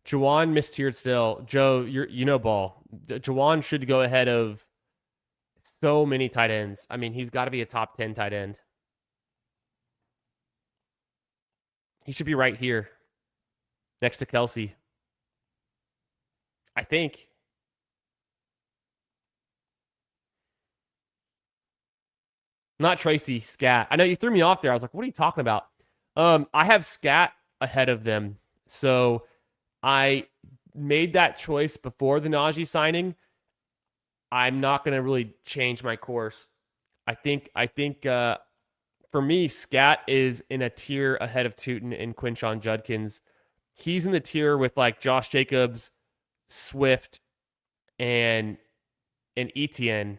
Jawan mistiered still. Joe, you know ball. Jawan should go ahead of so many tight ends. I mean, he's got to be a top 10 tight end. He should be right here next to Kelsey. I think. Not Tracy, Scat. I know you threw me off there. I was like, what are you talking about? I have Scat ahead of them. So I made that choice before the Najee signing. I'm not going to really change my course. I think for me, Scat is in a tier ahead of Tootin and Quinshon Judkins. He's in the tier with like Josh Jacobs, Swift, and Etienne.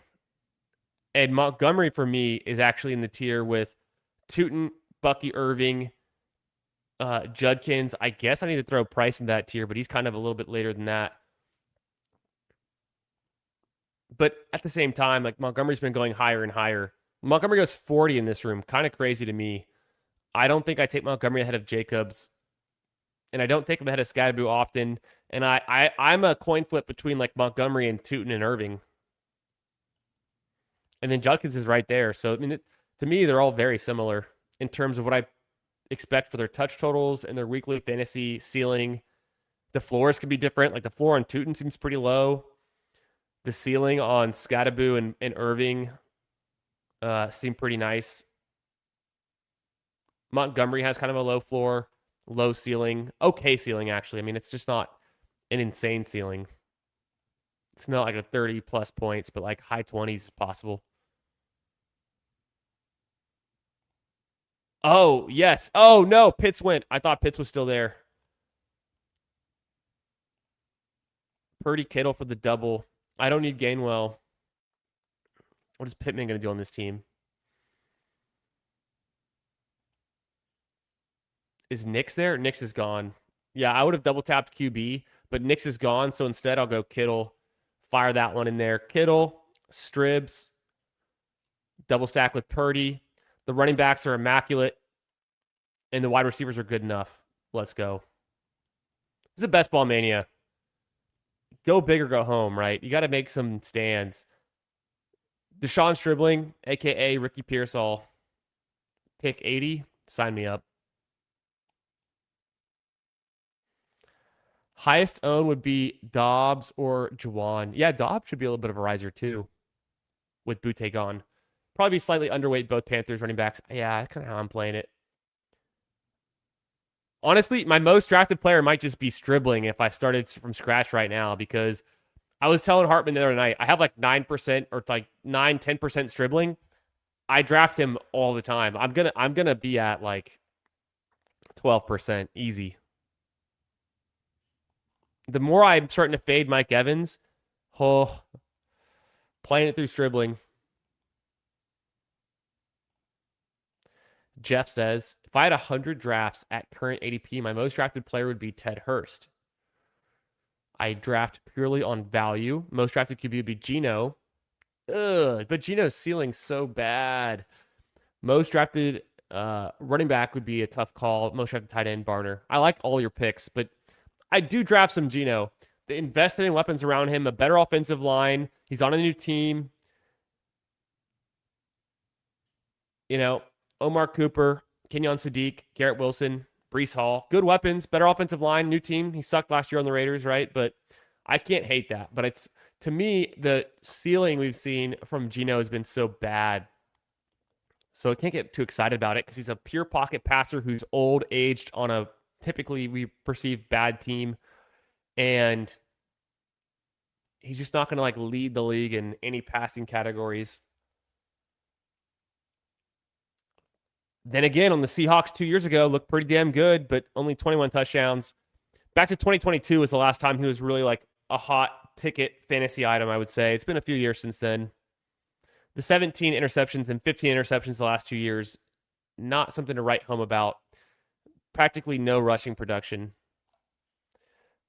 And Montgomery for me is actually in the tier with Tootin, Bucky Irving, Judkins. I guess I need to throw Price in that tier, but he's kind of a little bit later than that. But at the same time, like Montgomery's been going higher and higher. Montgomery goes 40 in this room. Kind of crazy to me. I don't think I take Montgomery ahead of Jacobs. And I don't take him ahead of Scadaboo often. And I'm a coin flip between like Montgomery and Tootin and Irving. And then Judkins is right there. So, I mean, to me, they're all very similar in terms of what I expect for their touch totals and their weekly fantasy ceiling. The floors can be different. Like the floor on Tootin seems pretty low. The ceiling on Scadaboo and Irving seem pretty nice. Montgomery has kind of a low floor, low ceiling. Okay ceiling, actually. I mean, it's just not an insane ceiling. It's not like a 30 plus points, but like high 20s is possible. Oh, yes. Oh, no. Pitts went. I thought Pitts was still there. Purdy Kittle for the double. I don't need Gainwell. What is Pittman going to do on this team? Is Nix there? Nix is gone. Yeah, I would have double tapped QB, but Nix is gone. So instead, I'll go Kittle. Fire that one in there. Kittle, Stribs, double stack with Purdy. The running backs are immaculate, and the wide receivers are good enough. Let's go. This is a best ball mania. Go big or go home, right? You got to make some stands. Deshaun Stribling, a.k.a. Ricky Pearsall, pick 80. Sign me up. Highest own would be Dobbs or Juwan. Yeah, Dobbs should be a little bit of a riser too with Butte gone. Probably slightly underweight both Panthers running backs. Yeah, that's kind of how I'm playing it. Honestly, my most drafted player might just be Stribling if I started from scratch right now, because I was telling Hartman the other night, I have like 9% or like 10% Stribling. I draft him all the time. I'm gonna be at like 12% easy. The more I'm starting to fade Mike Evans, playing it through Stribling. Jeff says, if I had 100 drafts at current ADP, my most drafted player would be Ted Hurst. I draft purely on value. Most drafted QB would be Geno. Ugh, but Geno's ceiling's so bad. Most drafted running back would be a tough call. Most drafted tight end, Barner. I like all your picks, but I do draft some Geno. They invested in weapons around him, a better offensive line. He's on a new team. You know, Omar Cooper, Kenyon Sadiq, Garrett Wilson, Brees Hall. Good weapons, better offensive line, new team. He sucked last year on the Raiders, right? But I can't hate that. But it's, to me, the ceiling we've seen from Geno has been so bad. So I can't get too excited about it because he's a pure pocket passer who's old, aged on a typically we perceive bad team. And he's just not going to like lead the league in any passing categories. Then again, on the Seahawks 2 years ago, looked pretty damn good, but only 21 touchdowns. Back to 2022 was the last time he was really like a hot ticket fantasy item, I would say. It's been a few years since then. The 17 interceptions and 15 interceptions the last 2 years, not something to write home about. Practically no rushing production.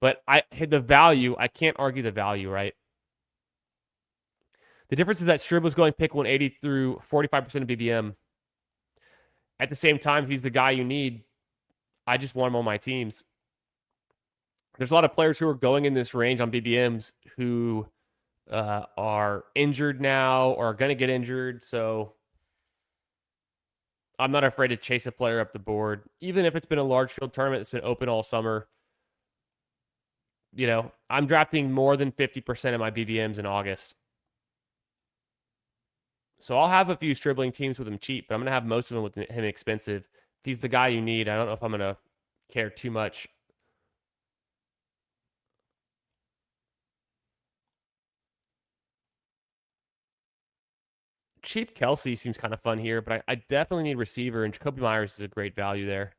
But I hit the value. I can't argue the value, right? The difference is that Strib was going pick 180 through 45% of BBM. At the same time, if he's the guy you need, I just want him on my teams. There's a lot of players who are going in this range on BBMs who are injured now or are going to get injured. So I'm not afraid to chase a player up the board, even if it's been a large field tournament that's been open all summer. You know, I'm drafting more than 50% of my BBMs in August. So I'll have a few stribbling teams with him cheap, but I'm going to have most of them with him expensive. If he's the guy you need, I don't know if I'm going to care too much. Cheap Kelsey seems kind of fun here, but I definitely need receiver, and Jacoby Myers is a great value there.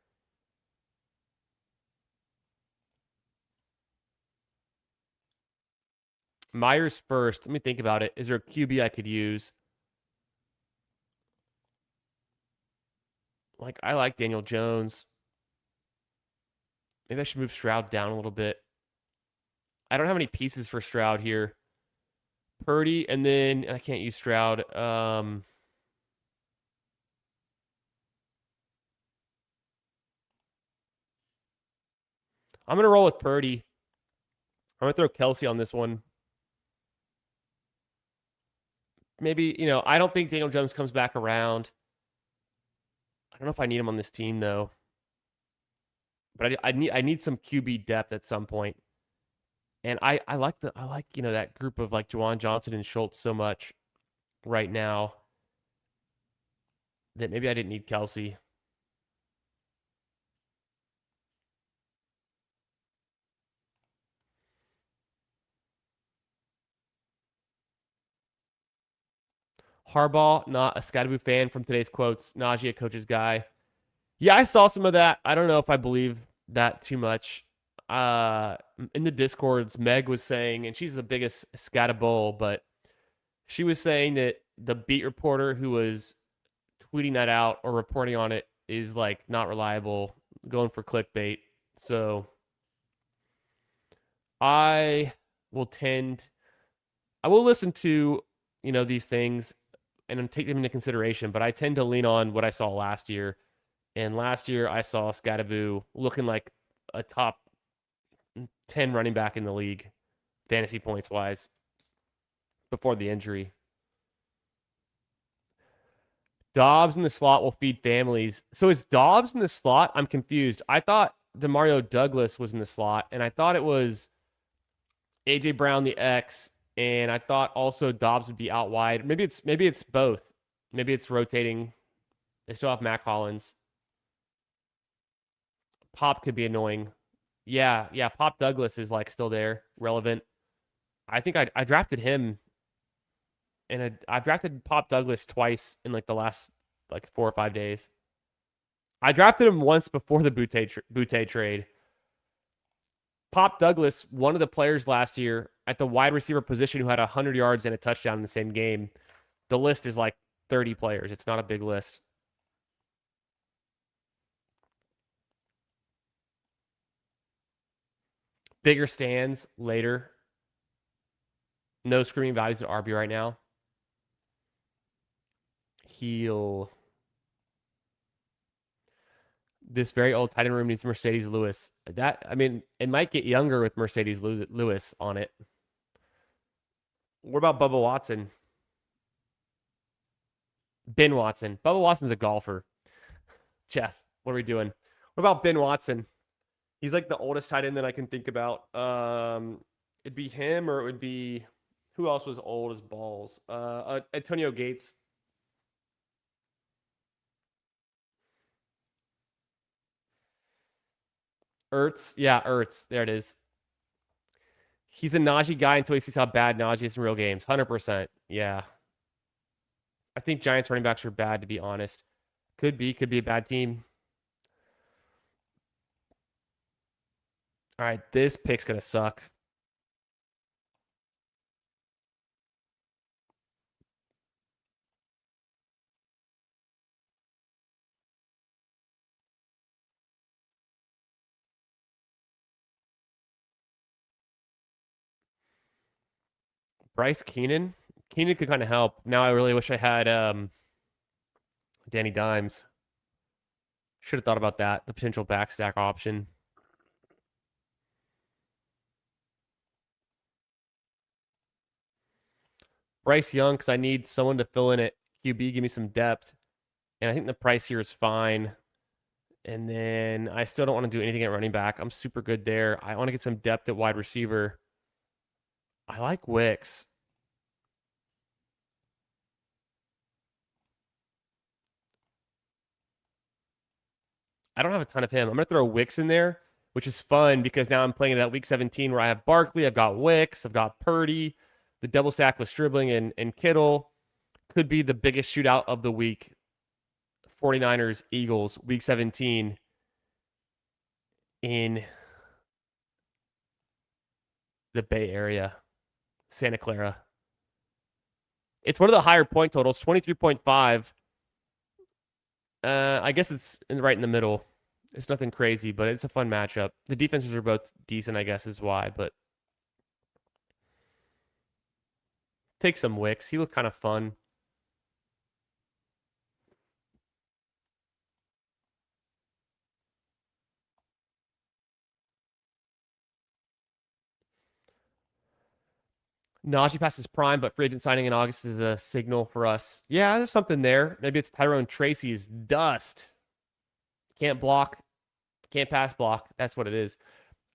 Myers first. Let me think about it. Is there a QB I could use? Like, I like Daniel Jones. Maybe I should move Stroud down a little bit. I don't have any pieces for Stroud here. Purdy, and then I can't use Stroud. I'm going to roll with Purdy. I'm going to throw Kelsey on this one. Maybe, you know, I don't think Daniel Jones comes back around. I don't know if I need him on this team, though. But I need some QB depth at some point. And I like you know, that group of like Juwan Johnson and Schultz so much right now that maybe I didn't need Kelsey. Harbaugh, not a Scottaboo fan from today's quotes. Najee, coach's guy. Yeah, I saw some of that. I don't know if I believe that too much. In the Discords, Meg was saying, and she's the biggest Scattaboo, but she was saying that the beat reporter who was tweeting that out or reporting on it is like not reliable, going for clickbait. So I will listen to, you know, these things and take them into consideration, but I tend to lean on what I saw last year. And last year I saw Scattaboo looking like a top 10 running back in the league, fantasy points wise, before the injury. Dobbs in the slot will feed families. So is Dobbs in the slot? I'm confused. I thought Demario Douglas was in the slot, and I thought it was AJ Brown the X, and I thought also Dobbs would be out wide. Maybe it's both. Maybe it's rotating. They still have Matt Collins. Pop could be annoying. Yeah. Pop Douglas is like still there, relevant. I think I drafted him, and I've drafted Pop Douglas twice in like the last like 4 or 5 days. I drafted him once before the Butte trade. Pop Douglas, one of the players last year at the wide receiver position who had 100 yards and a touchdown in the same game. The list is like 30 players. It's not a big list. Bigger stands later. No screaming values at RB right now. He'll. This very old tight end room needs Mercedes Lewis. It might get younger with Mercedes Lewis on it. What about Bubba Watson? Ben Watson. Bubba Watson's a golfer. Jeff, what are we doing? What about Ben Watson? He's like the oldest tight end that I can think about. It'd be him, or it would be who else was old as balls? Antonio Gates. Ertz. Yeah, Ertz. There it is. He's a Najee guy until he sees how bad Najee is in real games. 100%. Yeah. I think Giants running backs are bad, to be honest. Could be a bad team. All right, this pick's going to suck. Bryce Keenan. Keenan could kind of help. Now I really wish I had Danny Dimes. Should have thought about that. The potential backstack option. Bryce Young, because I need someone to fill in at QB, give me some depth. And I think the price here is fine. And then I still don't want to do anything at running back. I'm super good there. I want to get some depth at wide receiver. I like Wicks. I don't have a ton of him. I'm going to throw Wicks in there, which is fun because now I'm playing that week 17 where I have Barkley, I've got Wicks, I've got Purdy. The double stack with Stribling and Kittle could be the biggest shootout of the week. 49ers, Eagles, week 17 in the Bay Area, Santa Clara. It's one of the higher point totals, 23.5. I guess it's right in the middle. It's nothing crazy, but it's a fun matchup. The defenses are both decent, I guess, is why. But take some Wicks. He looked kind of fun. Najee past his prime, but free agent signing in August is a signal for us. Yeah, there's something there. Maybe it's Tyrone Tracy's dust. Can't block, can't pass block. That's what it is.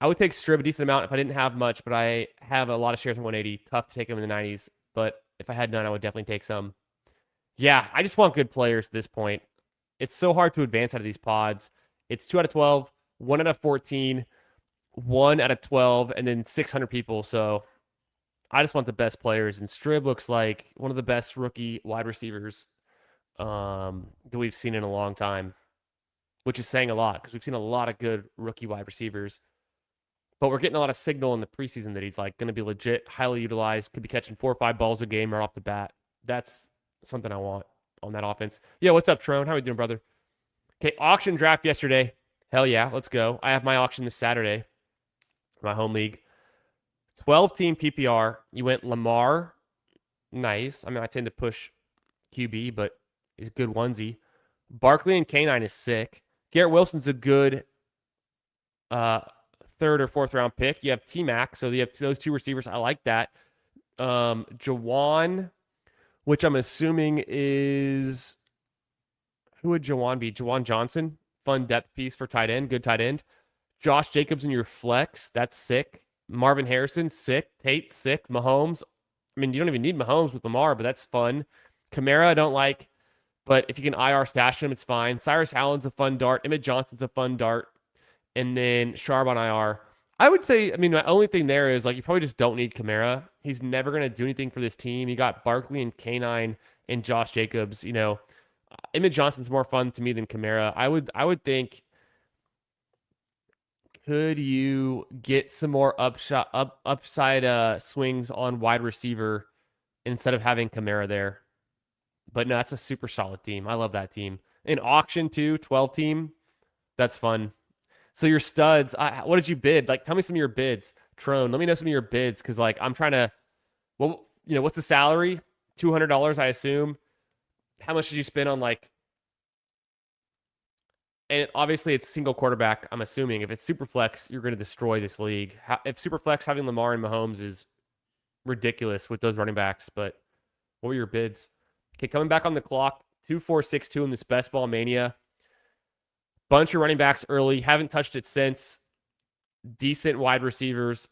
I would take Strib a decent amount if I didn't have much, but I have a lot of shares in 180. Tough to take them in the 90s, but if I had none, I would definitely take some. Yeah, I just want good players at this point. It's so hard to advance out of these pods. It's 2 out of 12, 1 out of 14, 1 out of 12, and then 600 people. So I just want the best players. And Strib looks like one of the best rookie wide receivers that we've seen in a long time, which is saying a lot because we've seen a lot of good rookie wide receivers. But we're getting a lot of signal in the preseason that he's like going to be legit, highly utilized, could be catching 4 or 5 balls a game right off the bat. That's something I want on that offense. Yeah, what's up, Trone? How are you doing, brother? Okay, auction draft yesterday. Hell yeah, let's go. I have my auction this Saturday, my home league. 12-team PPR. You went Lamar. Nice. I mean, I tend to push QB, but he's a good onesie. Barkley and K9 is sick. Garrett Wilson's a good third or fourth round pick. You have T-Mac, so you have those 2 receivers. I like that. Jawan, which I'm assuming is... Who would Jawan be? Jawan Johnson. Fun depth piece for tight end. Good tight end. Josh Jacobs in your flex. That's sick. Marvin Harrison, sick. Tate, sick. Mahomes. I mean, you don't even need Mahomes with Lamar, but that's fun. Kamara, I don't like. But if you can IR stash him, it's fine. Cyrus Allen's a fun dart. Emmett Johnson's a fun dart. And then Sharp on IR. I would say, I mean, my only thing there is like you probably just don't need Kamara. He's never going to do anything for this team. You got Barkley and K9 and Josh Jacobs. You know, Emmett Johnson's more fun to me than Kamara. I would think, could you get some more upside swings on wide receiver instead of having Kamara there? But no, that's a super solid team. I love that team. In auction too, 12 team. That's fun. So your studs, what did you bid? Like, tell me some of your bids. Trone, let me know some of your bids because, like, I'm trying to. Well, what's the salary? $200, I assume. How much did you spend on like? And obviously, it's single quarterback. I'm assuming if it's super flex, you're going to destroy this league. If super flex having Lamar and Mahomes is ridiculous with those running backs, but what were your bids? Okay, coming back on the clock, 2-4-6-2 in this best ball mania. Bunch of running backs early. Haven't touched it since. Decent wide receivers.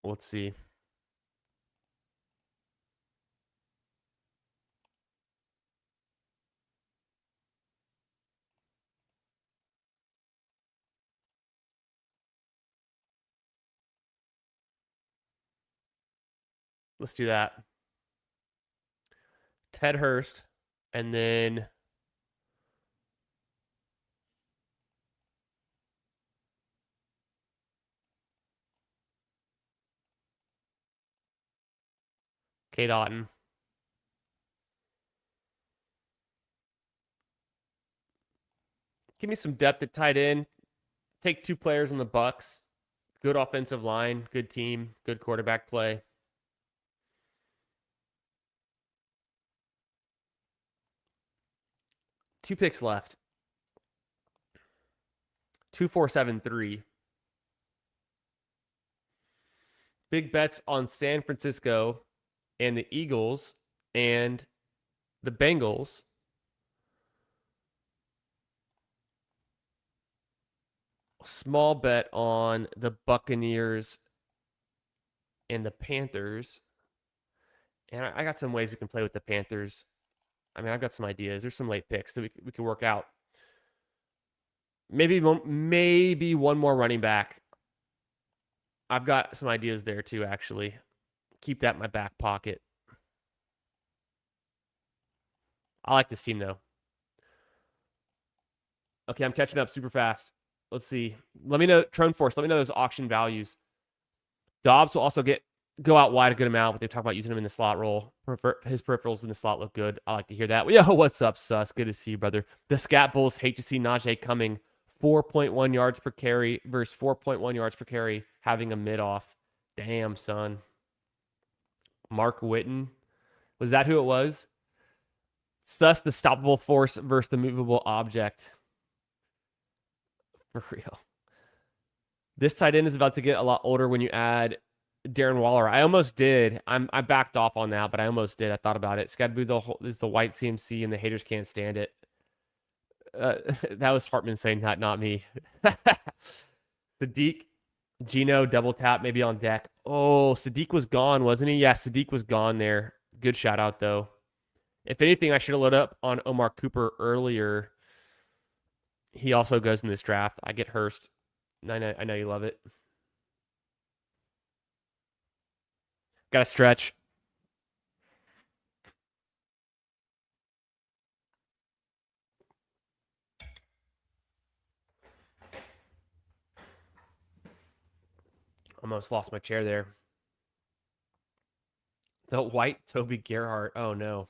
Let's see. Let's do that. Ted Hurst, and then Kate Otten. Give me some depth at tight end. Take two players in the Bucks. Good offensive line, good team, good quarterback play. Two picks left. 2-4-7-3. Big bets on San Francisco and the Eagles and the Bengals. Small bet on the Buccaneers and the Panthers. And I got some ways we can play with the Panthers. I mean, I've got some ideas. There's some late picks that we can work out. Maybe one more running back. I've got some ideas there too, actually. Keep that in my back pocket. I like this team, though. Okay, I'm catching up super fast. Let's see. Let me know, Trone Force, let me know those auction values. Dobbs will also go out wide a good amount, but they talk about using him in the slot role. His peripherals in the slot look good. I like to hear that. Yo, what's up, Sus? Good to see you, brother. The Scat Bulls hate to see Najee coming 4.1 yards per carry versus 4.1 yards per carry having a mid-off. Damn, son. Mark Witten. Was that who it was? Sus, the stoppable force versus the movable object. For real. This tight end is about to get a lot older when you add Darren Waller. I almost did. I backed off on that, but I almost did. I thought about it. Scadaboo is the white CMC, and the haters can't stand it. That was Hartman saying that, not me. Sadiq, Gino, double tap, maybe on deck. Oh, Sadiq was gone, wasn't he? Yeah, Sadiq was gone there. Good shout out, though. If anything, I should have loaded up on Omar Cooper earlier. He also goes in this draft. I get Hurst. I know you love it. Got to stretch. Almost lost my chair there. The white Toby Gerhart. Oh, no.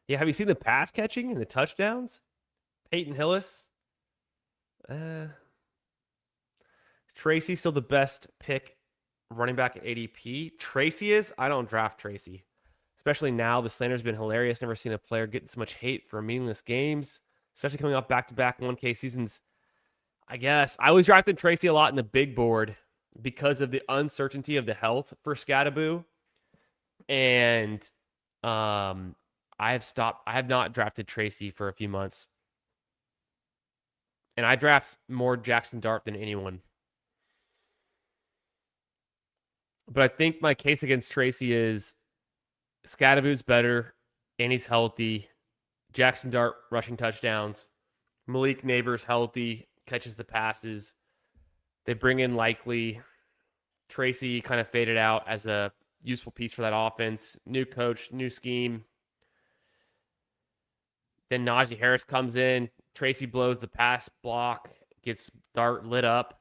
Yeah, have you seen the pass catching and the touchdowns? Peyton Hillis. Tracy still the best pick running back at ADP. Tracy is? I don't draft Tracy. Especially now, the slander's been hilarious. Never seen a player get this much hate for meaningless games, especially coming off back-to-back 1K seasons. I guess I was drafting Tracy a lot in the big board because of the uncertainty of the health for Scadaboo. And I have not drafted Tracy for a few months. And I draft more Jackson Dart than anyone. But I think my case against Tracy is Scadaboo's better, and he's healthy. Jackson Dart rushing touchdowns. Malik Neighbors healthy, catches the passes. They bring in Likely. Tracy kind of faded out as a useful piece for that offense. New coach, new scheme. Then Najee Harris comes in. Tracy blows the pass block, gets Dart lit up.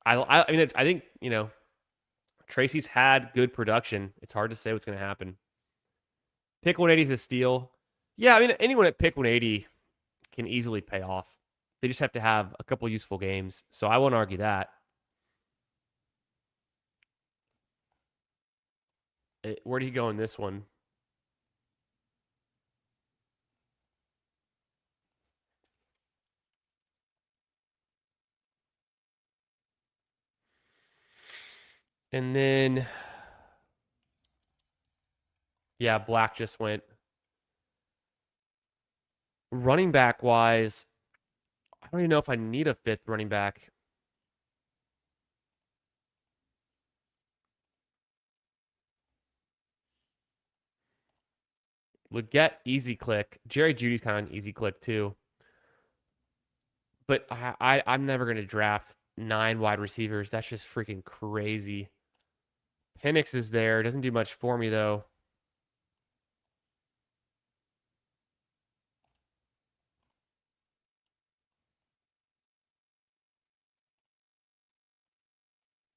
I mean, I think, Tracy's had good production. It's hard to say what's going to happen. Pick 180 is a steal. Yeah, I mean, anyone at pick 180 can easily pay off. They just have to have a couple useful games. So I won't argue that. Where do you go in this one? And then, yeah, Black just went. Running back wise, I don't even know if I need a fifth running back. Leggett, easy click. Jerry Judy's kind of an easy click too. But I'm never going to draft 9 wide receivers. That's just freaking crazy. Penix is there. Doesn't do much for me, though.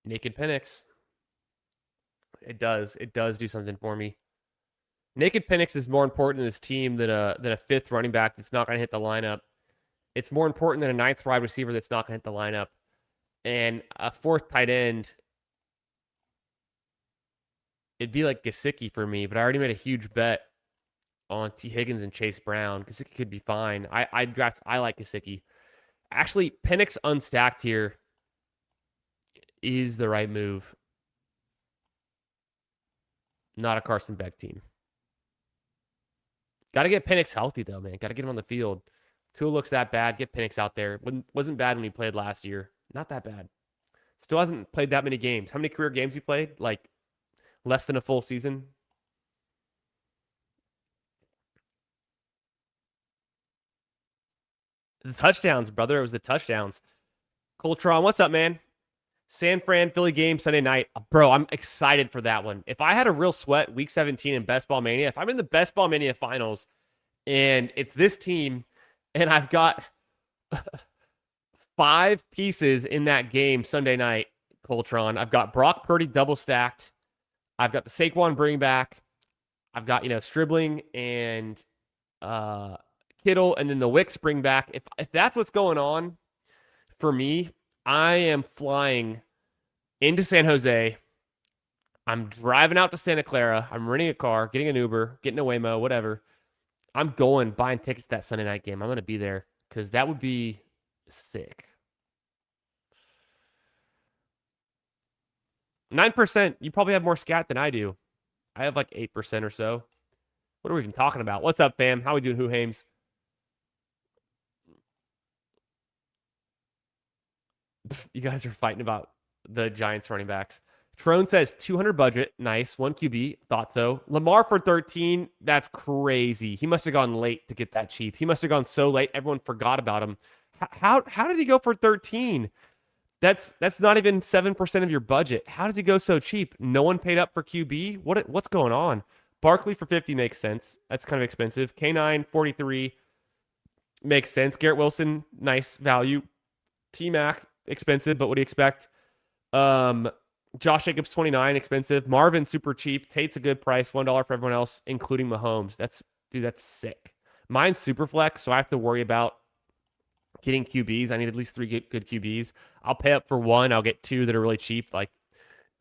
Naked Penix. It does. It does do something for me. Naked Penix is more important in this team than a fifth running back that's not going to hit the lineup. It's more important than a 9th wide receiver that's not going to hit the lineup. And a 4th tight end, it'd be like Gesicki for me, but I already made a huge bet on T. Higgins and Chase Brown. Gesicki could be fine. I like Gesicki. Actually, Penix unstacked here is the right move. Not a Carson Beck team. Got to get Penix healthy, though, man. Got to get him on the field. Tua looks that bad. Get Penix out there. Wasn't bad when he played last year. Not that bad. Still hasn't played that many games. How many career games he played? Like less than a full season? The touchdowns, brother. It was the touchdowns. Coltron, what's up, man? San Fran, Philly game Sunday night. Bro, I'm excited for that one. If I had a real sweat week 17 in Best Ball Mania, if I'm in the Best Ball Mania finals and it's this team and I've got 5 pieces in that game Sunday night, Coltron, I've got Brock Purdy double stacked. I've got the Saquon bring back. I've got, Stribling and Kittle, and then the Wicks bring back. If that's what's going on for me, I am flying into San Jose. I'm driving out to Santa Clara. I'm renting a car, getting an Uber, getting a Waymo, whatever. I'm going, buying tickets to that Sunday night game. I'm going to be there because that would be sick. 9%, you probably have more scat than I do. I have like 8% or so. What are we even talking about? What's up, fam? How we doing, Who Hames? You guys are fighting about the Giants running backs. Trone says 200 budget. Nice. 1 QB. Thought so. Lamar for 13. That's crazy. He must have gone late to get that cheap. He must have gone so late everyone forgot about him. How did he go for 13? That's not even 7% of your budget. How does he go so cheap? No one paid up for QB? What's going on? Barkley for 50 makes sense. That's kind of expensive. K9 43 makes sense. Garrett Wilson, nice value. T-Mac, expensive, but what do you expect? Josh Jacobs 29, expensive. Marvin super cheap. Tate's a good price, $1 for everyone else, including Mahomes. That's sick. Mine's super flex, so I have to worry about getting QBs. I need at least 3 good QBs. I'll pay up for 1. I'll get 2 that are really cheap, like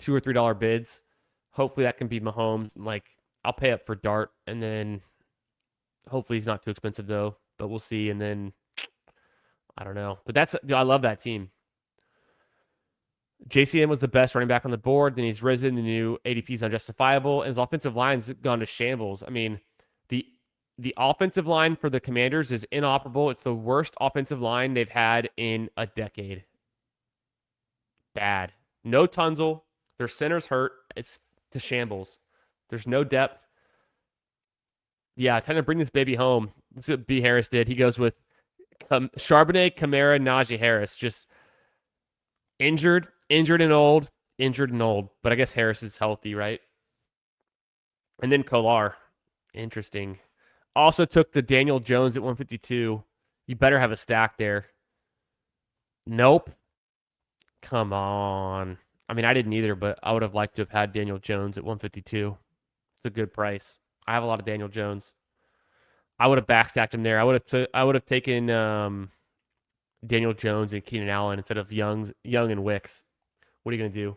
$2 or $3 bids. Hopefully that can be Mahomes. Like I'll pay up for Dart, and then hopefully he's not too expensive though. But we'll see. And then I don't know. But I love that team. JCM was the best running back on the board. Then he's risen. The new ADP is unjustifiable, and his offensive line's gone to shambles. I mean, the offensive line for the Commanders is inoperable. It's the worst offensive line they've had in a decade. Bad. No Tunzel. Their center's hurt. It's to shambles. There's no depth. Yeah, time to bring this baby home. That's what B. Harris did. He goes with Charbonnet, Kamara, Najee Harris. Just injured and old. But I guess Harris is healthy, right? And then Kolar. Interesting. Also took the Daniel Jones at 152. You better have a stack there. Nope. Come on. I mean, I didn't either, but I would have liked to have had Daniel Jones at 152. It's a good price. I have a lot of Daniel Jones. I would have backstacked him there. I would have taken Daniel Jones and Keenan Allen instead of Young and Wicks. What are you gonna do?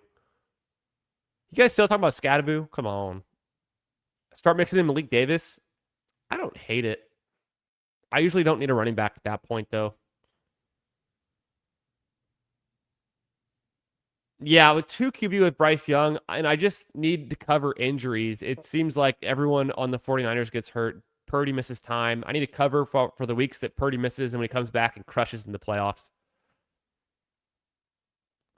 You guys still talking about Scadaboo? Come on. Start mixing in Malik Davis. I don't hate it. I usually don't need a running back at that point, though. Yeah, with 2 QB with Bryce Young, and I just need to cover injuries. It seems like everyone on the 49ers gets hurt. Purdy misses time. I need to cover for the weeks that Purdy misses and when he comes back and crushes in the playoffs.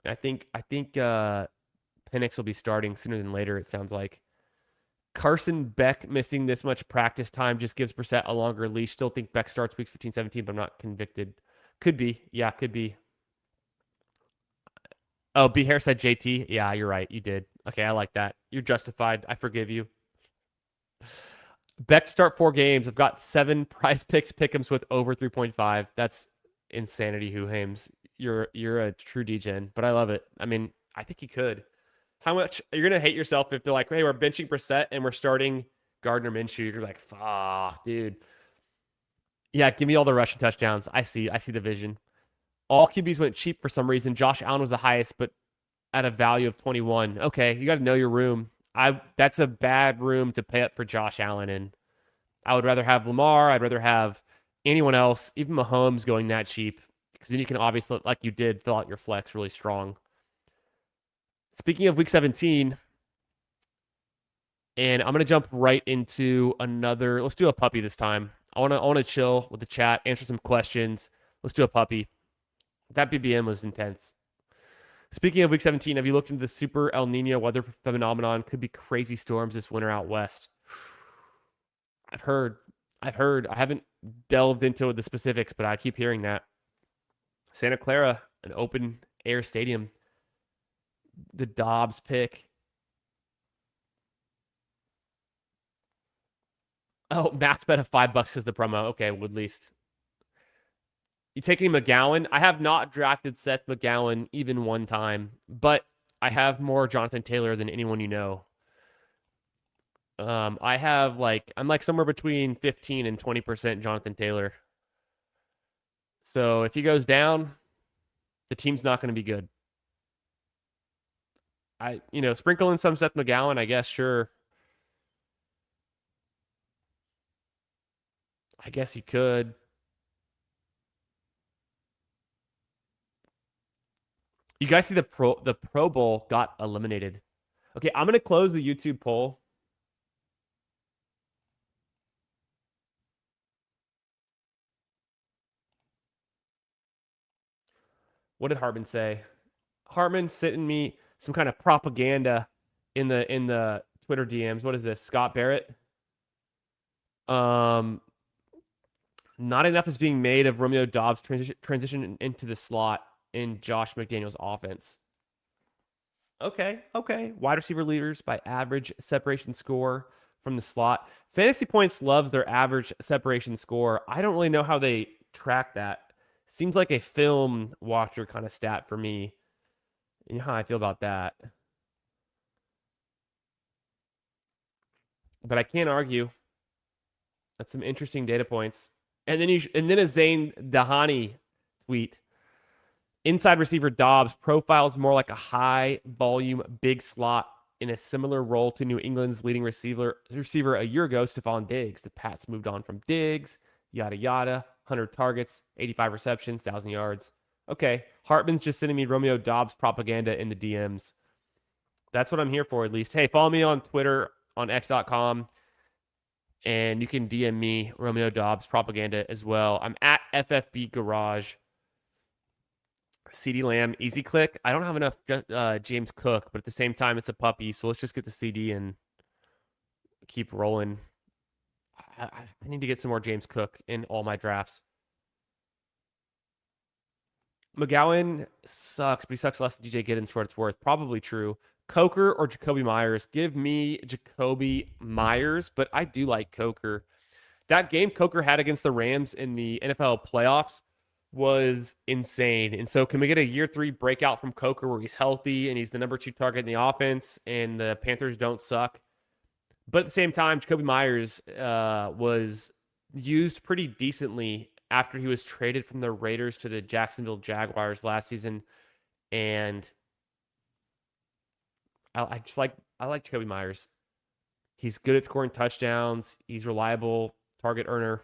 And I think Penix will be starting sooner than later, it sounds like. Carson Beck missing this much practice time just gives Brissett a longer leash. Still think Beck starts weeks 15, 17, but I'm not convicted. Could be. Yeah, could be. Oh, B. Hare said JT. Yeah, you're right. You did. Okay, I like that. You're justified. I forgive you. Beck start 4 games. I've got 7 prize picks pick'ems with over 3.5. That's insanity, Who Hames. You're a true degen, but I love it. I mean, I think he could. How much you're gonna hate yourself if they're like, hey, we're benching Brissett and we're starting Gardner Minshew. You're like, fuck, dude. Yeah, give me all the rushing touchdowns. I see the vision. All QBs went cheap for some reason. Josh Allen was the highest, but at a value of 21. Okay, you got to know your room. That's a bad room to pay up for Josh Allen in. I would rather have Lamar. I'd rather have anyone else, even Mahomes, going that cheap, because then you can obviously, like you did, fill out your flex really strong. Speaking of Week 17, and I'm gonna jump right into another. Let's do a puppy this time. I wanna chill with the chat, answer some questions. Let's do a puppy. That BBM was intense. Speaking of Week 17, have you looked into the super El Nino weather phenomenon? Could be crazy storms this winter out west. I've heard. I haven't delved into the specifics, but I keep hearing that. Santa Clara, an open air stadium. The Dobbs pick. Oh, max bet of $5 is the promo. Okay, would least. You taking McGowan? I have not drafted Seth McGowan even one time, but I have more Jonathan Taylor than anyone you know. I'm like somewhere between 15 and 20% Jonathan Taylor. So if he goes down, the team's not going to be good. Sprinkle in some Seth McGowan, I guess, sure. I guess you could. You guys see the Pro Bowl got eliminated. Okay, I'm gonna close the YouTube poll. What did Hartman say? Hartman sending me some kind of propaganda in the Twitter DMs. What is this? Scott Barrett? Not enough is being made of Romeo Dobbs transition into the slot in Josh McDaniels' offense. Okay. Wide receiver leaders by average separation score from the slot. Fantasy Points loves their average separation score. I don't really know how they track that. Seems like a film watcher kind of stat for me. You know how I feel about that. But I can't argue. That's some interesting data points. And then a Zane Dahani tweet. Inside receiver Dobbs profiles more like a high volume big slot in a similar role to New England's leading receiver a year ago, Stephon Diggs. The Pats moved on from Diggs, yada yada, 100 targets, 85 receptions, 1,000 yards. Okay, Hartman's just sending me Romeo Dobbs propaganda in the DMs. That's what I'm here for, at least. Hey, follow me on Twitter, on x.com, and you can DM me Romeo Dobbs propaganda as well. I'm at FFB Garage. CD Lamb, easy click. I don't have enough James Cook, but at the same time, it's a puppy. So let's just get the CD and keep rolling. I need to get some more James Cook in all my drafts. McGowan sucks, but he sucks less than DJ Giddens for what it's worth. Probably true. Coker or Jacoby Myers? Give me Jacoby Myers, but I do like Coker. That game Coker had against the Rams in the NFL playoffs was insane. And so, can we get a year 3 breakout from Coker where he's healthy and he's the number 2 target in the offense and the Panthers don't suck? But at the same time, Jacoby Myers was used pretty decently after he was traded from the Raiders to the Jacksonville Jaguars last season. And I like Jacoby Myers. He's good at scoring touchdowns. He's reliable target earner.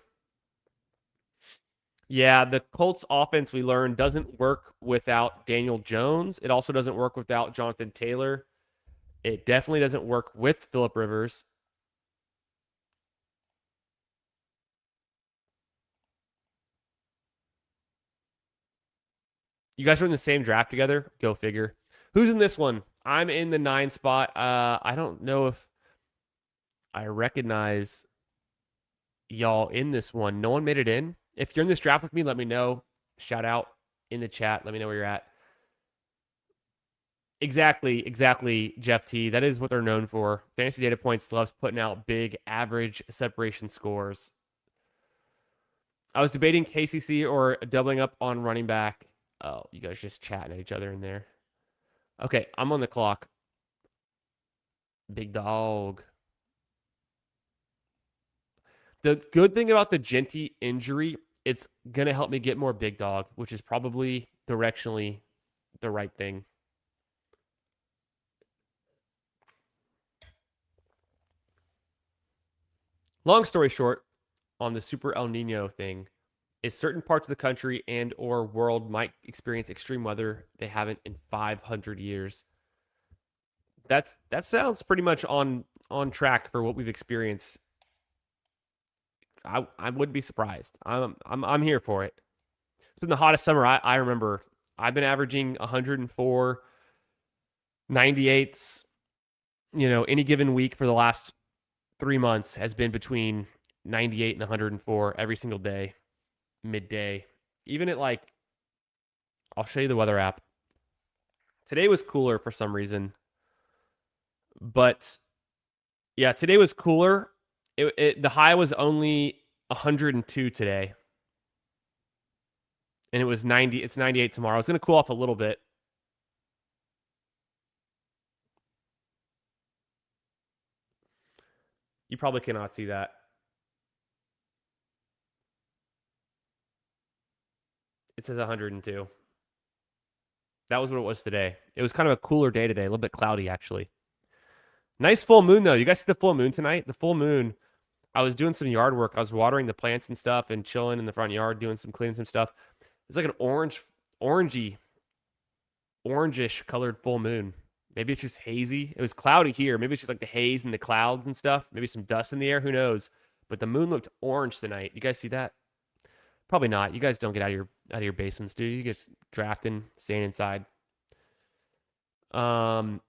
Yeah, the Colts offense we learned doesn't work without Daniel Jones. It also doesn't work without Jonathan Taylor. It definitely doesn't work with Phillip Rivers. You guys are in the same draft together? Go figure. Who's in this one? I'm in the 9 spot. I don't know if I recognize y'all in this one. No one made it in. If you're in this draft with me, let me know. Shout out in the chat. Let me know where you're at. Exactly, Jeff T. That is what they're known for. Fantasy Data Points loves putting out big average separation scores. I was debating KCC or doubling up on running back. Oh, you guys just chatting at each other in there. Okay, I'm on the clock. Big dog. The good thing about the Genty injury, it's going to help me get more big dog, which is probably directionally the right thing. Long story short, on the Super El Nino thing, is certain parts of the country and or world might experience extreme weather they haven't in 500 years. That sounds pretty much on track for what we've experienced. I wouldn't be surprised. I'm here for it. It's been the hottest summer I remember. I've been averaging 104, 98s. Any given week for the last 3 months has been between 98 and 104 every single day, midday. Even at I'll show you the weather app. Today was cooler for some reason, but yeah, today was cooler. The high was only 102 today, and it was 90. It's 98 tomorrow. It's going to cool off a little bit. You probably cannot see that. It says 102. That was what it was today. It was kind of a cooler day today, a little bit cloudy actually. Nice full moon though. You guys see the full moon tonight? The full moon. I was doing some yard work. I was watering the plants and stuff and chilling in the front yard, cleaning some stuff. It's like an orangish colored full moon. Maybe it's just hazy. It was cloudy here. Maybe it's just like the haze and the clouds and stuff. Maybe some dust in the air. Who knows? But the moon looked orange tonight. You guys see that? Probably not. You guys don't get out of your basements, do you? You just drafting, staying inside. Gonna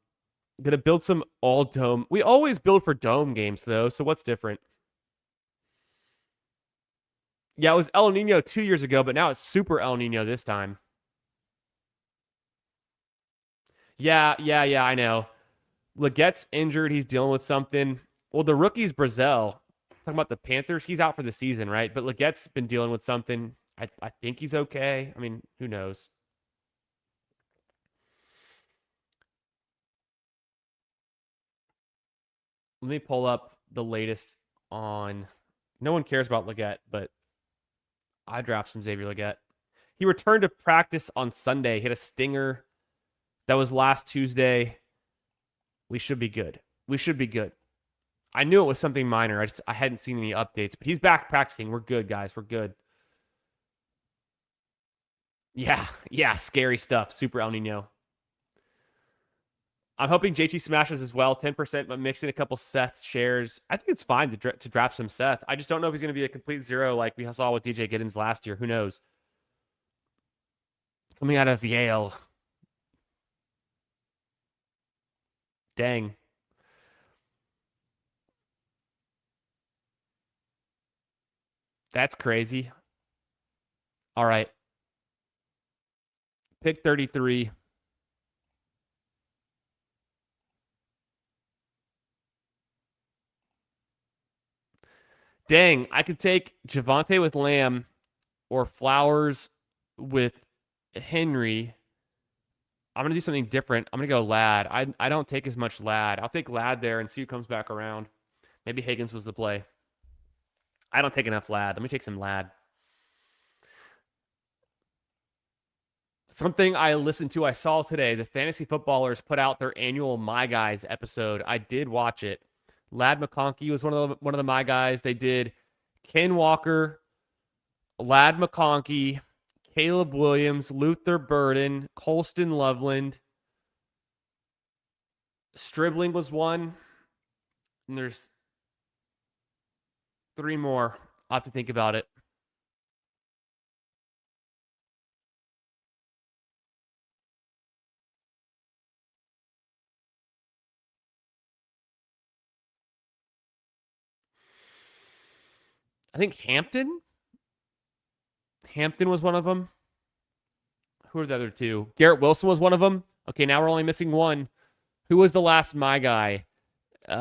build some all dome. We always build for dome games though. So what's different? Yeah, it was El Nino 2 years ago, but now it's Super El Nino this time. Yeah, I know. Legette's injured. He's dealing with something. Well, the rookie's Brazil. Talking about the Panthers, he's out for the season, right? But Legette's been dealing with something. I think he's okay. I mean, who knows? Let me pull up the latest on. No one cares about Legette, but I draft some Xavier Legette. He returned to practice on Sunday, hit a stinger. That was last Tuesday. We should be good. I knew it was something minor. I hadn't seen any updates, but he's back practicing. We're good, guys. We're good. Yeah, scary stuff. Super El Nino. I'm hoping JT smashes as well, 10%, but mixing a couple Seth shares. I think it's fine to draft some Seth. I just don't know if he's going to be a complete zero like we saw with DJ Giddens last year. Who knows? Coming out of Yale. Dang. That's crazy. All right. Pick 33. Dang, I could take Javante with Lamb or Flowers with Henry. I'm going to do something different. I'm going to go Lad. I don't take as much Lad. I'll take Lad there and see who comes back around. Maybe Higgins was the play. I don't take enough Lad. Let me take some Lad. Something I listened to, I saw today, the Fantasy Footballers put out their annual My Guys episode. I did watch it. Lad McConkey was one of the My Guys. They did Ken Walker, Lad McConkey, Caleb Williams, Luther Burden, Colston Loveland. Stribling was one. And there's three more. I'll have to think about it. I think Hampton. Hampton was one of them. Who are the other two? Garrett Wilson was one of them. Okay, now we're only missing one. Who was the last My Guy? Do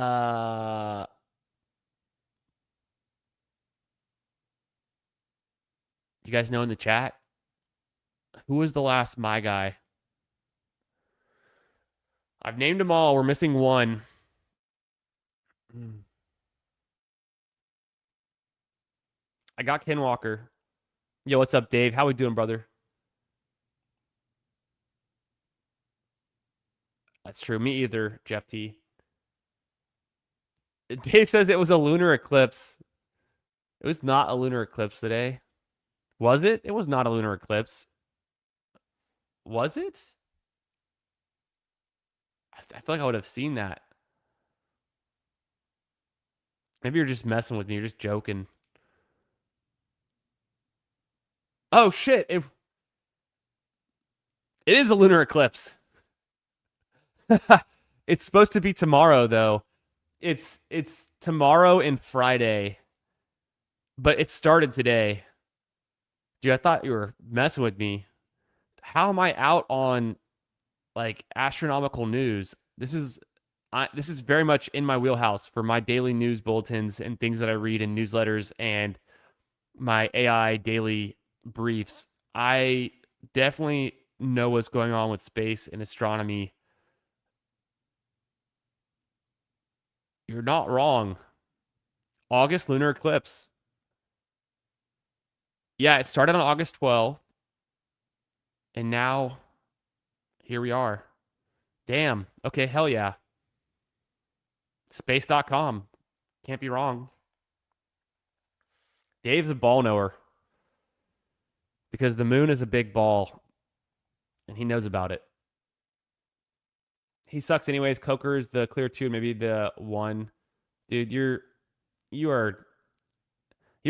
you guys know in the chat? Who was the last My Guy? I've named them all. We're missing one. I got Ken Walker. Yo, what's up, Dave? How we doing, brother? That's true. Me either, Jeff T. Dave says it was a lunar eclipse. It was not a lunar eclipse today. Was it? It was not a lunar eclipse. Was it? I feel like I would have seen that. Maybe you're just messing with me. You're just joking. Oh, shit. It is a lunar eclipse. It's supposed to be tomorrow, though. It's tomorrow and Friday. But it started today. Dude, I thought you were messing with me. How am I out on like astronomical news? This is very much in my wheelhouse for my daily news bulletins and things that I read in newsletters and my AI daily briefs. I definitely know what's going on with space and astronomy. You're not wrong. August lunar eclipse. Yeah, it started on August 12th. And now here we are. Damn. Okay, hell yeah. Space.com. Can't be wrong. Dave's a ball knower because the moon is a big ball and he knows about it. He sucks anyways. Coker is the clear two, maybe the one. Dude, you're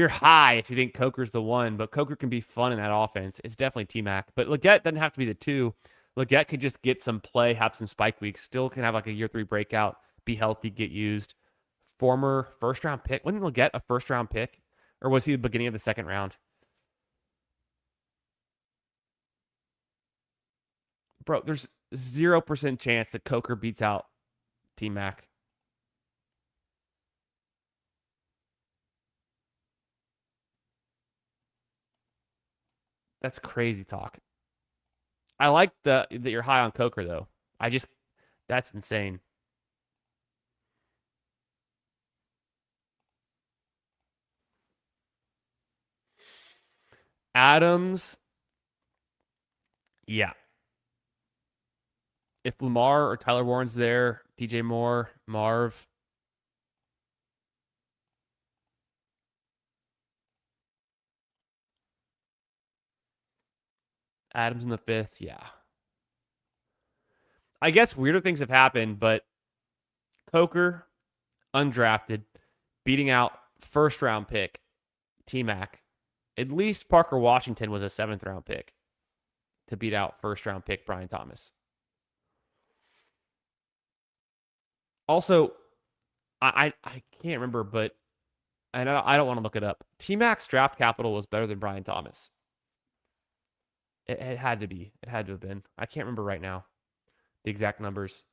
high if you think Coker's the one, but Coker can be fun in that offense. It's definitely T-Mac. But Leggett doesn't have to be the two. Leggett could just get some play, have some spike weeks, still can have like a year 3 breakout, be healthy, get used. Former first round pick. Wasn't Leggett a first round pick? Or was he the beginning of the second round? Bro, there's 0% chance that Coker beats out T-Mac. That's crazy talk. I like that you're high on Coker though. That's insane. Adams, yeah. If Lamar or Tyler Warren's there, DJ Moore, Marv. Adams in the 5th, yeah. I guess weirder things have happened, but Coker, undrafted, beating out first round pick T-Mac. At least Parker Washington was a 7th round pick to beat out first round pick Brian Thomas. Also, I can't remember, but I don't want to look it up. T-Mac's draft capital was better than Brian Thomas. It had to be. It had to have been. I can't remember right now the exact numbers.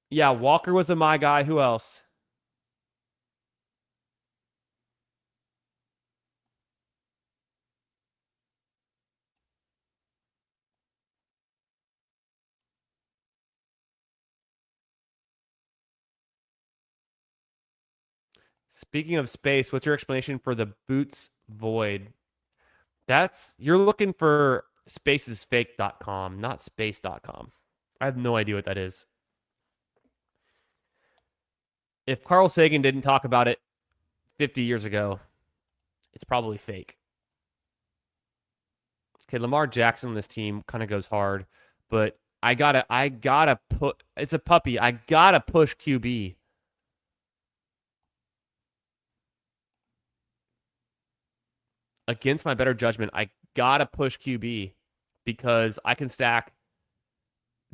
Yeah, Walker was a My Guy. Who else? Speaking of space, what's your explanation for the boots void? You're looking for spacesfake.com, not space.com. I have no idea what that is. If Carl Sagan didn't talk about it 50 years ago, it's probably fake. Okay, Lamar Jackson on this team kind of goes hard, but I gotta put. It's a puppy. I gotta push QB. Against my better judgment, I gotta push QB because I can stack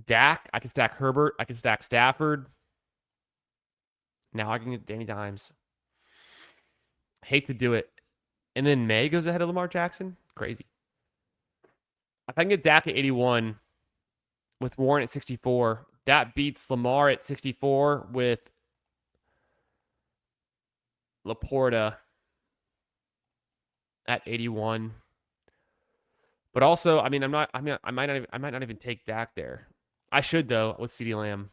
Dak, I can stack Herbert, I can stack Stafford. Now I can get Danny Dimes. Hate to do it. And then May goes ahead of Lamar Jackson. Crazy. If I can get Dak at 81 with Warren at 64, that beats Lamar at 64 with Laporta at 81. But also, I mean, I might not even take Dak there. I should though with CeeDee Lamb.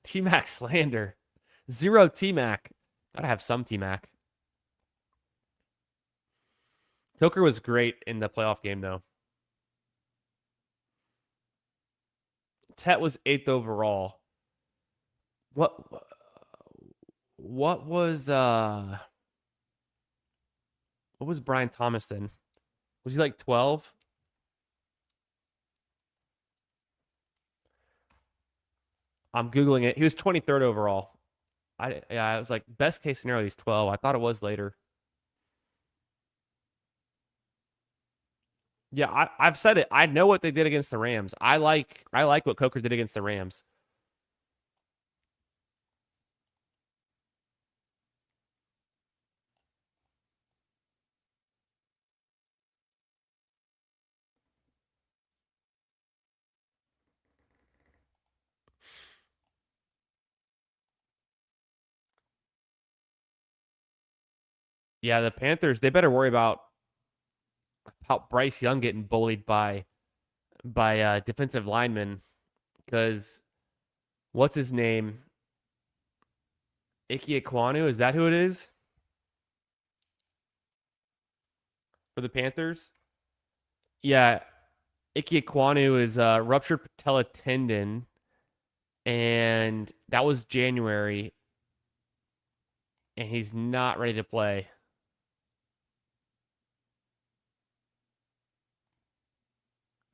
T-Mac slander. Zero T-Mac. Gotta have some T-Mac. Coker was great in the playoff game though. Tet was 8th overall. What what was what was Brian Thomas then? Was he like 12? I'm Googling it. He was 23rd overall. I was like, best case scenario, he's 12. I thought it was later. Yeah, I've said it. I know what they did against the Rams. I like what Coker did against the Rams. Yeah, the Panthers, they better worry about how Bryce Young getting bullied by defensive linemen because what's his name? Ike Ekwonu, is that who it is for the Panthers? Yeah, Ike Ekwonu is ruptured patella tendon, and that was January, and he's not ready to play.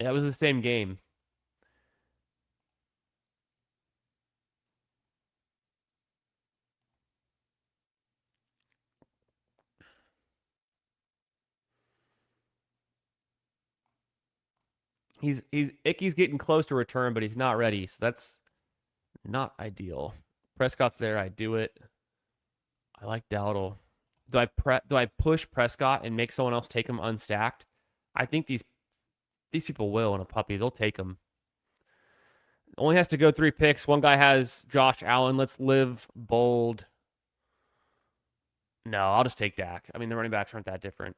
That was the same game. He's Icky's getting close to return, but he's not ready. So that's not ideal. Prescott's there. I do it. I like Dowdle. Do I push Prescott and make someone else take him unstacked? I think these people will in a puppy. They'll take him. Only has to go 3 picks. One guy has Josh Allen. Let's live bold. No, I'll just take Dak. I mean, the running backs aren't that different.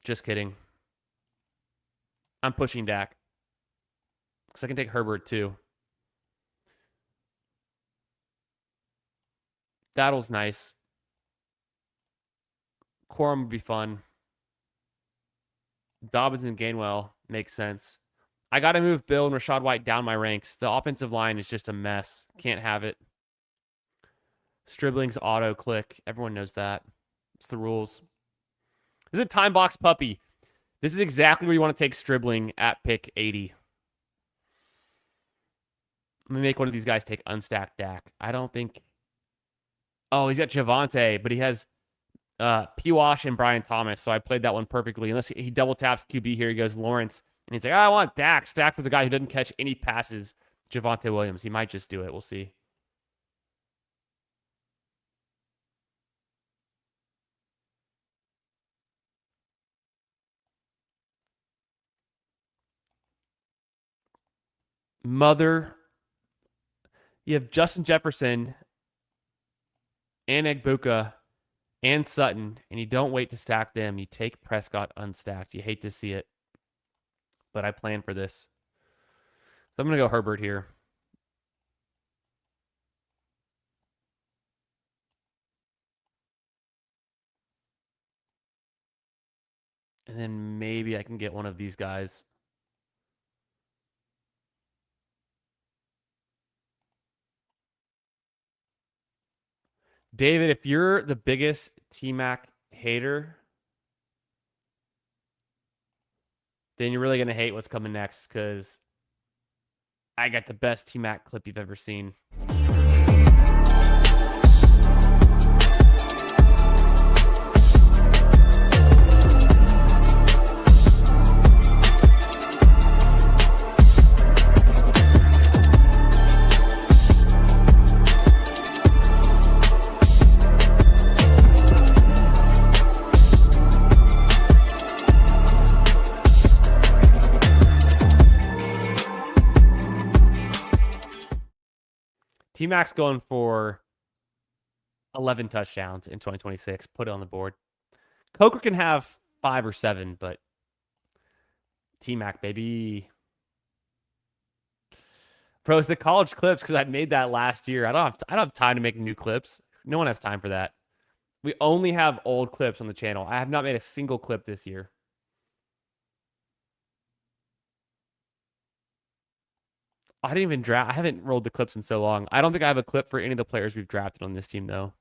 Just kidding. I'm pushing Dak because I can take Herbert too. Daddle's nice. Quorum would be fun. Dobbins and Gainwell makes sense. I got to move Bill and Rachaad White down my ranks. The offensive line is just a mess. Can't have it. Stribling's auto click. Everyone knows that. It's the rules. This is a time box puppy. This is exactly where you want to take Stribling at pick 80. Let me make one of these guys take unstacked Dak. I don't think. Oh, he's got Javante, but he has P. Wash and Brian Thomas. So I played that one perfectly. Unless he double taps QB here, he goes Lawrence. And he's like, I want Dak stacked with the guy who doesn't catch any passes, Javante Williams. He might just do it. We'll see. Mother. You have Justin Jefferson and Egbuka and Sutton, and you don't wait to stack them. You take Prescott unstacked. You hate to see it, but I plan for this. So I'm going to go Herbert here. And then maybe I can get one of these guys. David, if you're the biggest T-Mac hater, then you're really going to hate what's coming next because I got the best T-Mac clip you've ever seen. T-Mac's going for 11 touchdowns in 2026. Put it on the board. Coker can have 5 or 7, but T-Mac, baby. Pros, the college clips, because I made that last year. I don't have time to make new clips. No one has time for that. We only have old clips on the channel. I have not made a single clip this year. I didn't even draft. I haven't rolled the clips in so long. I don't think I have a clip for any of the players we've drafted on this team, though.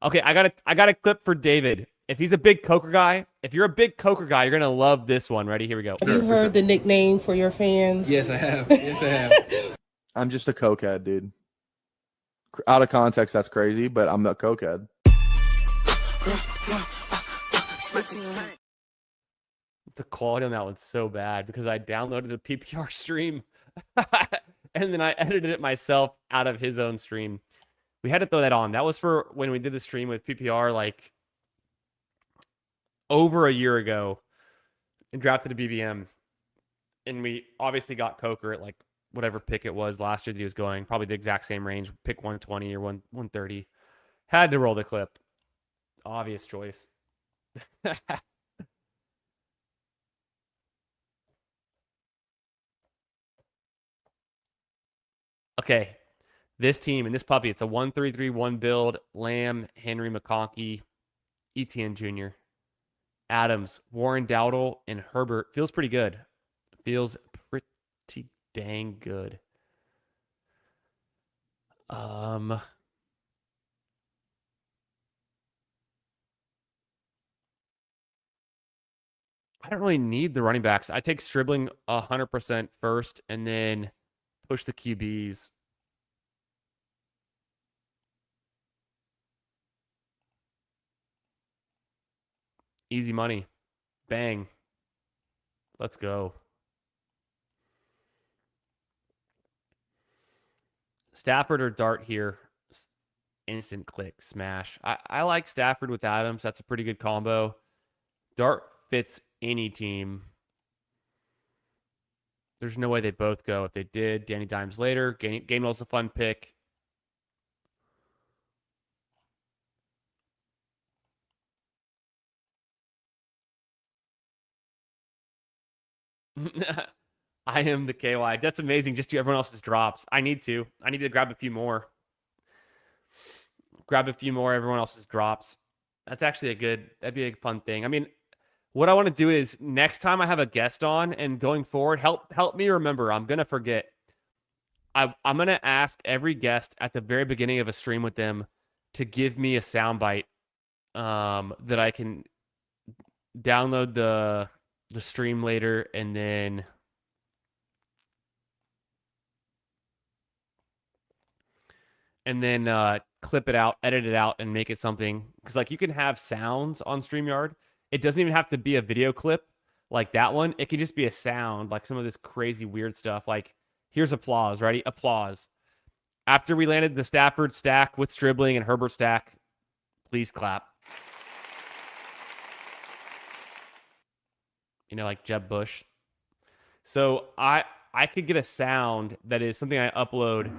Okay, I got a clip for David. If he's a big Coker guy, if you're a big Coker guy, you're gonna love this one. Ready? Here we go. Have you heard the nickname for your fans? Yes, I have. Yes, I have. I'm just a cokehead, dude. Out of context, that's crazy, but I'm a cokehead. The quality on that one's so bad because I downloaded a PPR stream and then I edited it myself out of his own stream. We had to throw that on. That was for when we did the stream with PPR like over a year ago and drafted a BBM. And we obviously got Coker at like whatever pick it was last year that he was going, probably the exact same range, pick 120 or 130. Had to roll the clip. Obvious choice. Okay, this team and this puppy, it's a 1-3-3-1 build. Lamb, Henry McConkey, Etienne Jr., Adams, Warren Dowdle, and Herbert. Feels pretty good. Feels pretty dang good. I don't really need the running backs. I take Stribling 100% first and then push the QBs. Easy money. Bang. Let's go. Stafford or Dart here. Instant click, smash. I like Stafford with Adams. That's a pretty good combo. Dart fits any team. There's no way they both go. If they did, Danny Dimes later. Gainwell's a fun pick. I am the KY. That's amazing. Just do everyone else's drops. I need to grab a few more. Everyone else's drops. That's actually that'd be a fun thing. I mean, what I want to do is next time I have a guest on and going forward, help me remember. I'm going to forget. I'm going to ask every guest at the very beginning of a stream with them to give me a soundbite that I can download the stream later and then clip it out, edit it out, and make it something. Because like you can have sounds on StreamYard. It doesn't even have to be a video clip like that one. It can just be a sound, like some of this crazy weird stuff. Like here's applause. Ready? Applause. After we landed the Stafford stack with Stribling and Herbert stack, please clap. You know, like Jeb Bush. So I could get a sound that is something I upload.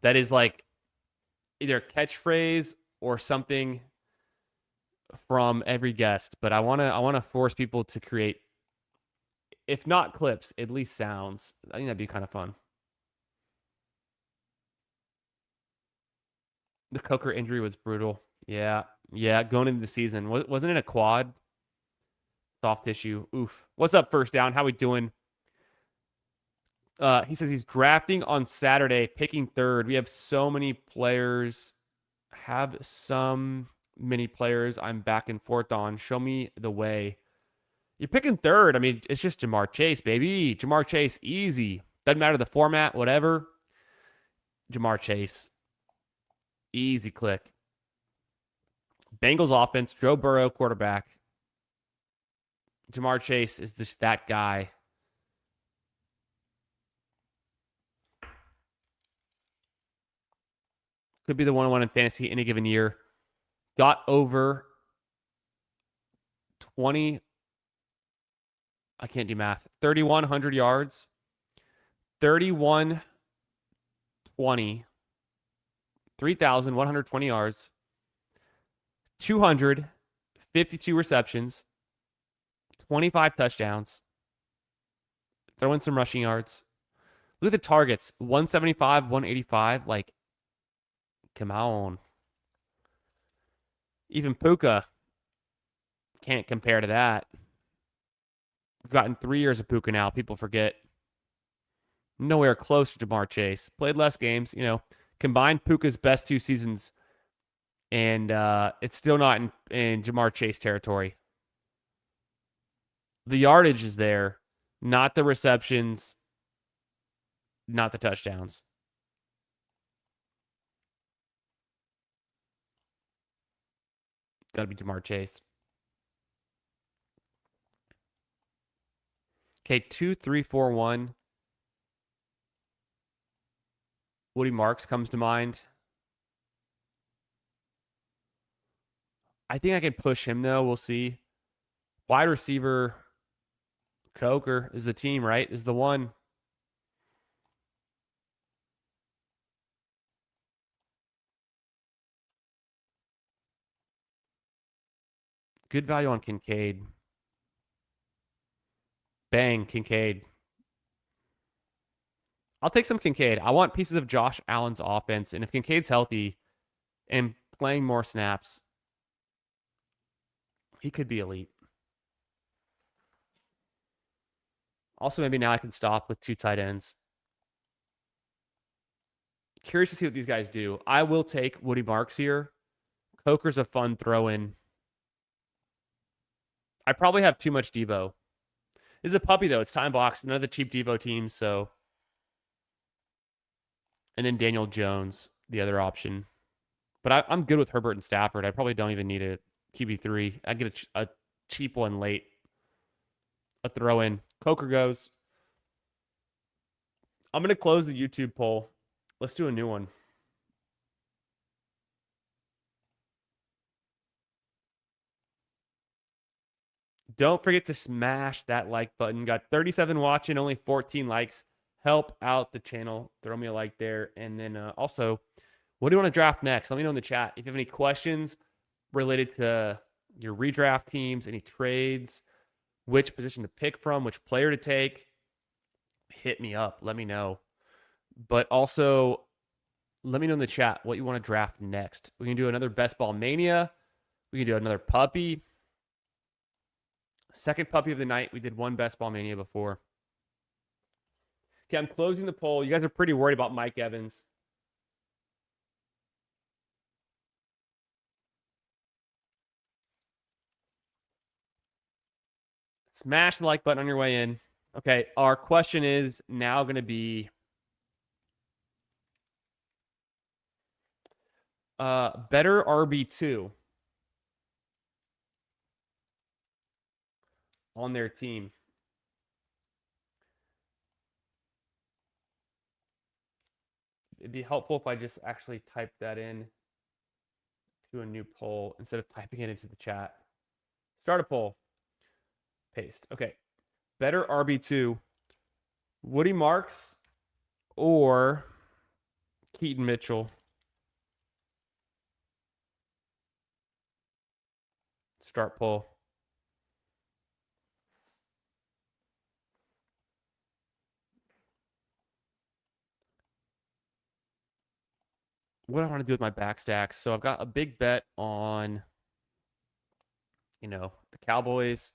that is like either a catchphrase or something from every guest. But I wanna force people to create, if not clips, at least sounds. I think that'd be kind of fun. The Coker injury was brutal. Yeah, yeah. Going into the season, wasn't it a quad? Soft tissue. Oof. What's up, First Down? How we doing? He says he's drafting on Saturday, picking third. We have so many players. Have some many players I'm back and forth on. Show me the way. You're picking third. I mean, it's just Jamar Chase, baby. Jamar Chase, easy. Doesn't matter the format, whatever. Jamar Chase. Easy click. Bengals offense, Joe Burrow, quarterback. Jamar Chase is just that guy. Could be the 1-1 in fantasy any given year. Got over 20. I can't do math. 3,100 yards. 3,120. 3,120 yards. 252 receptions. 25 touchdowns. Throw in some rushing yards. Look at the targets. 175, 185. Like, come on. Even Puka can't compare to that. We've gotten 3 years of Puka now. People forget. Nowhere close to Jamar Chase. Played less games. Combined Puka's best 2 seasons, and it's still not in Jamar Chase territory. The yardage is there, not the receptions, not the touchdowns. Got to be Jamar Chase. Okay, 2, 3, 4, 1. Woody Marks comes to mind. I think I can push him, though. We'll see. Wide receiver, Coker is the team, right? Is the one. Good value on Kincaid. Bang, Kincaid. I'll take some Kincaid. I want pieces of Josh Allen's offense. And if Kincaid's healthy and playing more snaps, he could be elite. Also, maybe now I can stop with 2 tight ends. Curious to see what these guys do. I will take Woody Marks here. Coker's a fun throw-in. I probably have too much Debo. This is a puppy, though. It's time box. None of the cheap Debo teams, so. And then Daniel Jones, the other option. But I'm good with Herbert and Stafford. I probably don't even need a QB3. I get a cheap one late. A throw in. Coker goes. I'm going to close the YouTube poll. Let's do a new one. Don't forget to smash that like button. Got 37 watching, only 14 likes. Help out the channel. Throw me a like there. And then also, what do you want to draft next? Let me know in the chat. If you have any questions related to your redraft teams, any trades, which position to pick from, which player to take, hit me up. Let me know. But also, let me know in the chat what you want to draft next. We can do another Best Ball Mania. We can do another puppy. Second puppy of the night. We did one Best Ball Mania before. Okay, I'm closing the poll. You guys are pretty worried about Mike Evans. Smash the like button on your way in. Okay, our question is now going to be better RB2 on their team. It'd be helpful if I just actually typed that in to a new poll instead of typing it into the chat. Start a poll. Paste. Okay. Better RB2, Woody Marks or Keaton Mitchell. Start poll. What do I want to do with my back stacks? So I've got a big bet on, the Cowboys,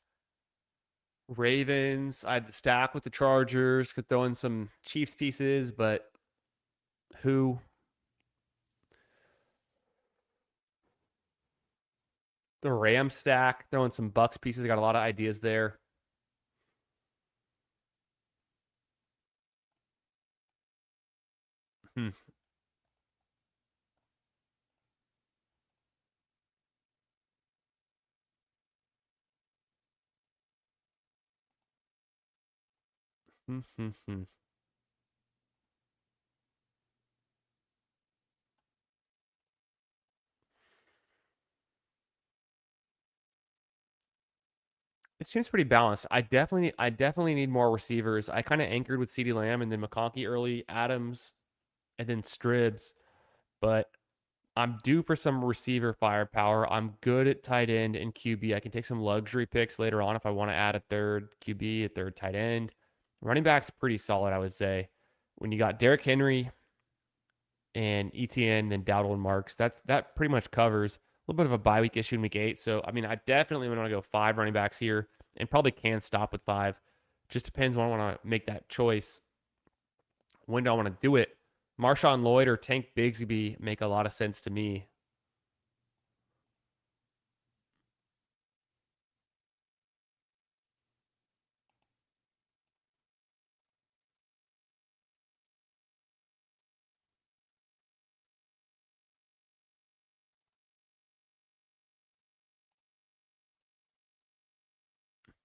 Ravens. I had the stack with the Chargers. Could throw in some Chiefs pieces, but who? The Rams stack. Throwing some Bucks pieces. I got a lot of ideas there. Hmm. Hmm. It seems pretty balanced. I definitely need more receivers. I kind of anchored with CeeDee Lamb and then McConkey early, Adams, and then Stribbs. But I'm due for some receiver firepower. I'm good at tight end and QB. I can take some luxury picks later on if I want to add a third QB, a third tight end. Running back's pretty solid, I would say. When you got Derrick Henry and ETN, then Dowdle and Marks, that pretty much covers a little bit of a bye week issue in week 8. So, I mean, I definitely want to go 5 running backs here and probably can stop with 5. Just depends when I want to make that choice. When do I want to do it? Marshawn Lloyd or Tank Bigsby make a lot of sense to me.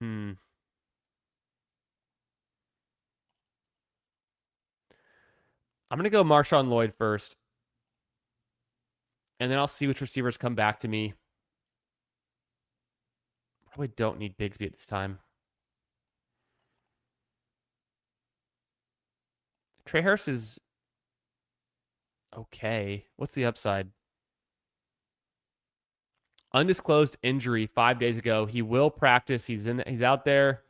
Hmm. I'm going to go Marshawn Lloyd first. And then I'll see which receivers come back to me. Probably don't need Bigsby at this time. Trey Harris is okay. What's the upside? Undisclosed injury 5 days ago. He will practice. He's out there.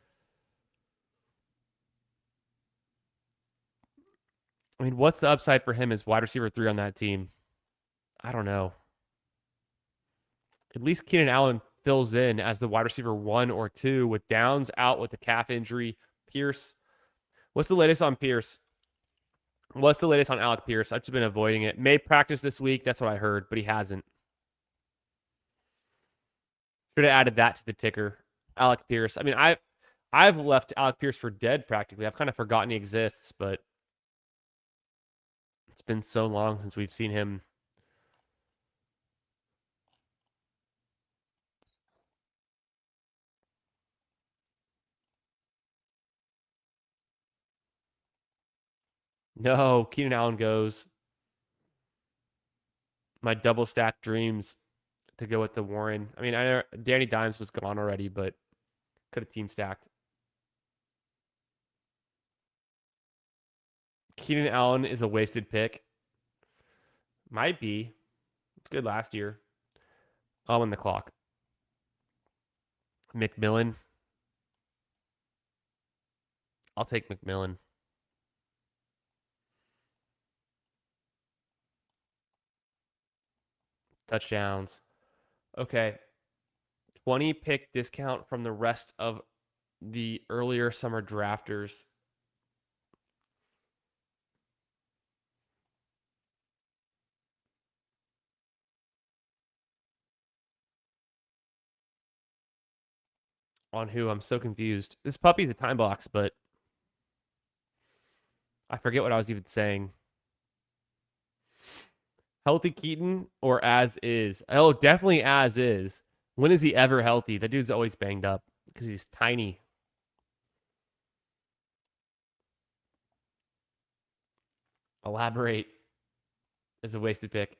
I mean, what's the upside for him as wide receiver 3 on that team? I don't know. At least Keenan Allen fills in as the wide receiver 1 or 2 with Downs out with the calf injury. Pierce. What's the latest on Pierce? What's the latest on Alec Pierce? I've just been avoiding it. May practice this week. That's what I heard, but he hasn't. Should have added that to the ticker. Alec Pierce. I mean, I've left Alec Pierce for dead practically. I've kind of forgotten he exists, but it's been so long since we've seen him. No, Keenan Allen goes. My double stack dreams to go with the Warren. I mean, I know Danny Dimes was gone already, but could have team stacked. Keenan Allen is a wasted pick. Might be. It's good last year. I'm on the clock. McMillan. I'll take McMillan. Touchdowns. Okay. 20 pick discount from the rest of the earlier summer drafters. On who? I'm so confused. This puppy's a time box, but I forget what I was even saying. Healthy Keaton or as is? Oh, definitely as is. When is he ever healthy? That dude's always banged up because he's tiny. Elaborate is a wasted pick.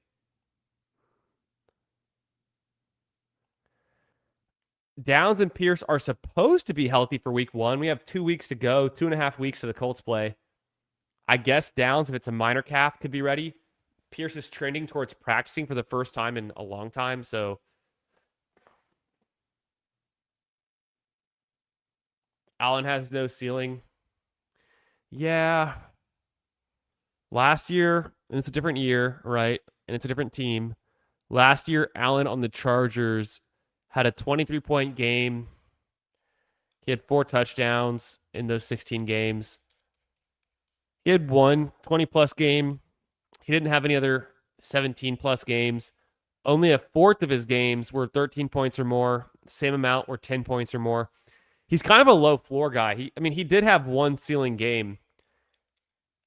Downs and Pierce are supposed to be healthy for week 1. We have 2 weeks to go, 2.5 weeks to the Colts play. I guess Downs, if it's a minor calf, could be ready. Pierce is trending towards practicing for the first time in a long time, so Allen has no ceiling. Yeah. Last year, and it's a different year, right? And it's a different team. Last year, Allen on the Chargers had a 23-point game. He had 4 touchdowns in those 16 games. He had one 20-plus game. He didn't have any other 17-plus games. Only a fourth of his games were 13 points or more. Same amount were 10 points or more. He's kind of a low floor guy. He did have one ceiling game.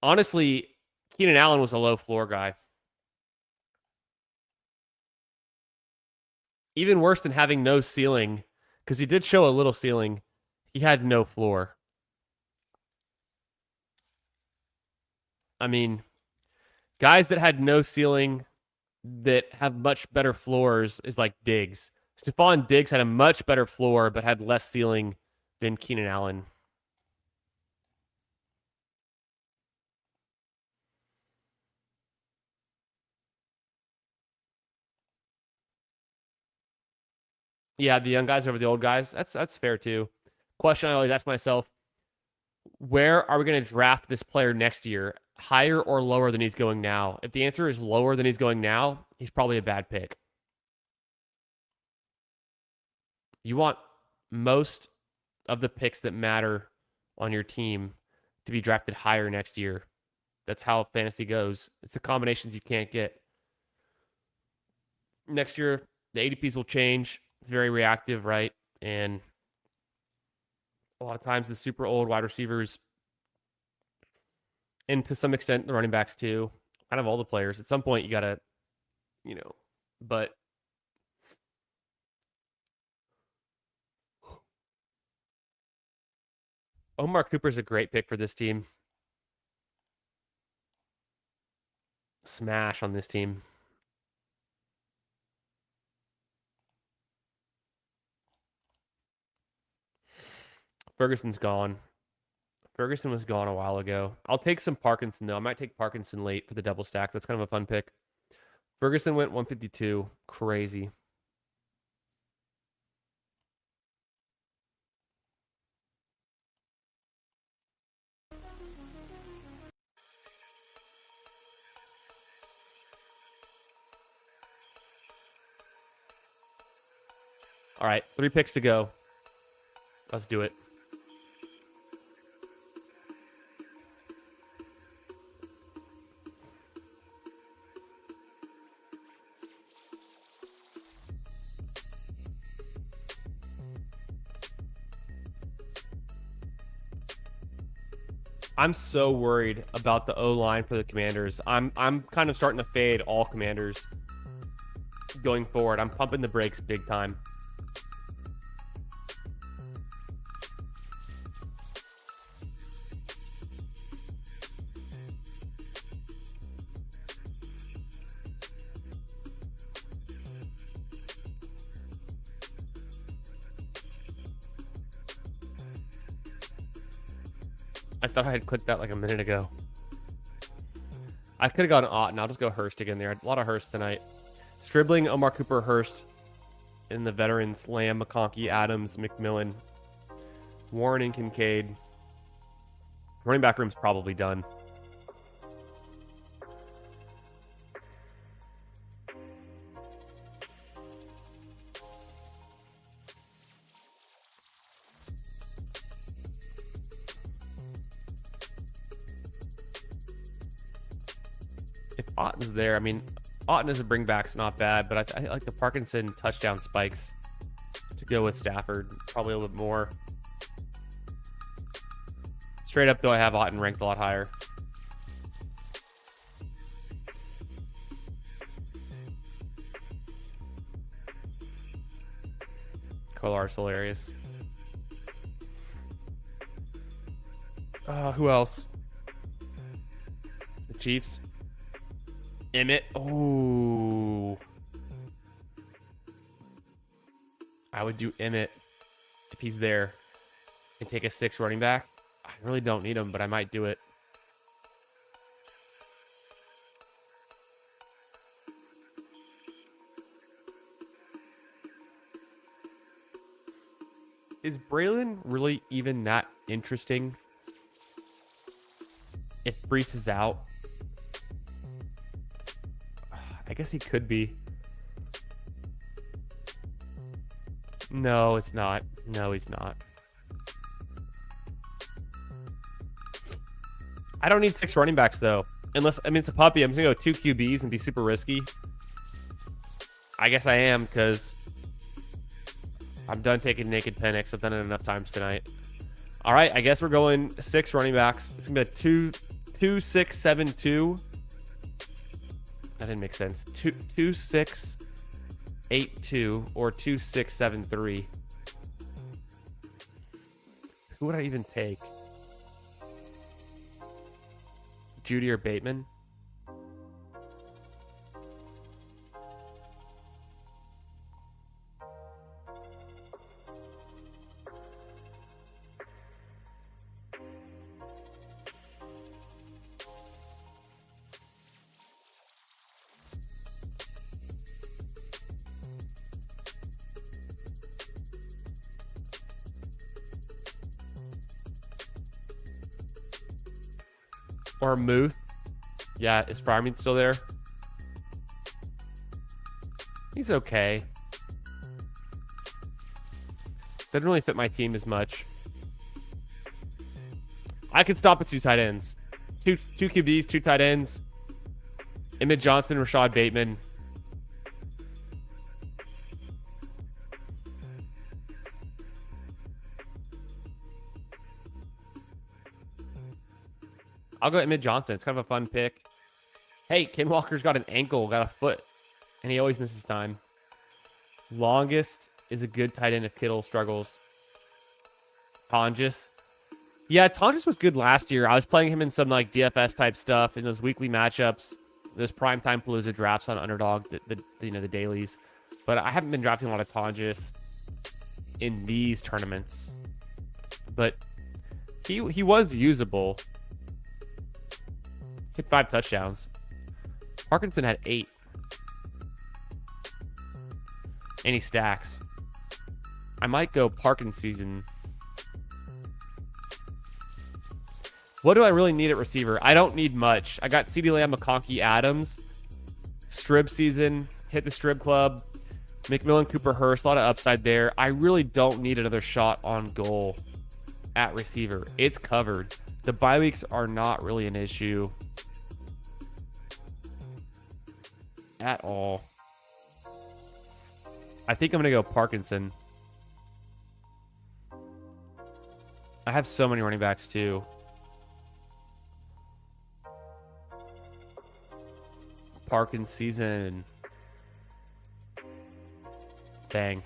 Honestly, Keenan Allen was a low floor guy. Even worse than having no ceiling, because he did show a little ceiling. He had no floor. I mean, guys that had no ceiling that have much better floors is like Diggs. Stephon Diggs had a much better floor but had less ceiling than Keenan Allen. Yeah, the young guys over the old guys. That's fair too. Question I always ask myself, where are we going to draft this player next year? Higher or lower than he's going now? If the answer is lower than he's going now, he's probably a bad pick. You want most of the picks that matter on your team to be drafted higher next year. That's how fantasy goes. It's the combinations you can't get. Next year, the ADPs will change. It's very reactive, right? And a lot of times the super old wide receivers, and to some extent the running backs too, kind of all the players, at some point you got to, but Omar Cooper's a great pick for this team. Smash on this team. Ferguson's gone. Ferguson was gone a while ago. I'll take some Parkinson, though. I might take Parkinson late for the double stack. That's kind of a fun pick. Ferguson went 152. Crazy. All right, 3 picks to go. Let's do it. I'm so worried about the O-line for the Commanders. I'm kind of starting to fade all Commanders going forward. I'm pumping the brakes big time. I thought I had clicked that like a minute ago. I could have gone Otten. I'll just go Hurst again there. A lot of Hurst tonight. Stribling, Omar Cooper, Hurst. In the veterans, Lamb, McConkey, Adams, McMillan, Warren, and Kincaid. Running back room's probably done. If Otten's there, Otten as a bringback's not bad, but I like the Parkinson touchdown spikes to go with Stafford. Probably a little bit more. Straight up, though, I have Otten ranked a lot higher. Kolar's hilarious. Who else? The Chiefs. Emmett. Oh. I would do Emmett if he's there and take a 6 running back. I really don't need him, but I might do it. Is Braylon really even that interesting if Brees is out? I guess he could be. No, it's not. No, he's not. I don't need 6 running backs, though. Unless, I mean, it's a puppy. I'm just going to go 2 QBs and be super risky. I guess I am, because I'm done taking naked Penix. I've done it enough times tonight. All right, I guess we're going 6 running backs. It's going to be a 2-6-7-2. That didn't make sense. 2-6-8-2 or 2-6-7-3. Who would I even take? Judy or Bateman? Or Muth? Yeah, is Farming still there? He's okay. Doesn't really fit my team as much. I could stop at 2 tight ends. Two QBs, 2 tight ends. Emmett Johnson, Rashad Bateman. I'll go Emmett Johnson. It's kind of a fun pick. Hey, Ken Walker's got an ankle, got a foot, and he always misses time. Longest is a good tight end if Kittle struggles. Tonjes. Yeah, Tonjes was good last year. I was playing him in some like DFS type stuff in those weekly matchups, those primetime Palooza drafts on Underdog, the dailies. But I haven't been drafting a lot of Tonjes in these tournaments. But he was usable. Hit 5 touchdowns. Parkinson had 8. And he stacks. I might go Parkinson season. What do I really need at receiver? I don't need much. I got CeeDee Lamb, McConkey, Adams. Strib season. Hit the Strib Club. McMillan, Cooper, Hurst. A lot of upside there. I really don't need another shot on goal at receiver. It's covered. The bye weeks are not really an issue at all. I think I'm going to go Parkinson. I have so many running backs too. Parkinson season. Bang.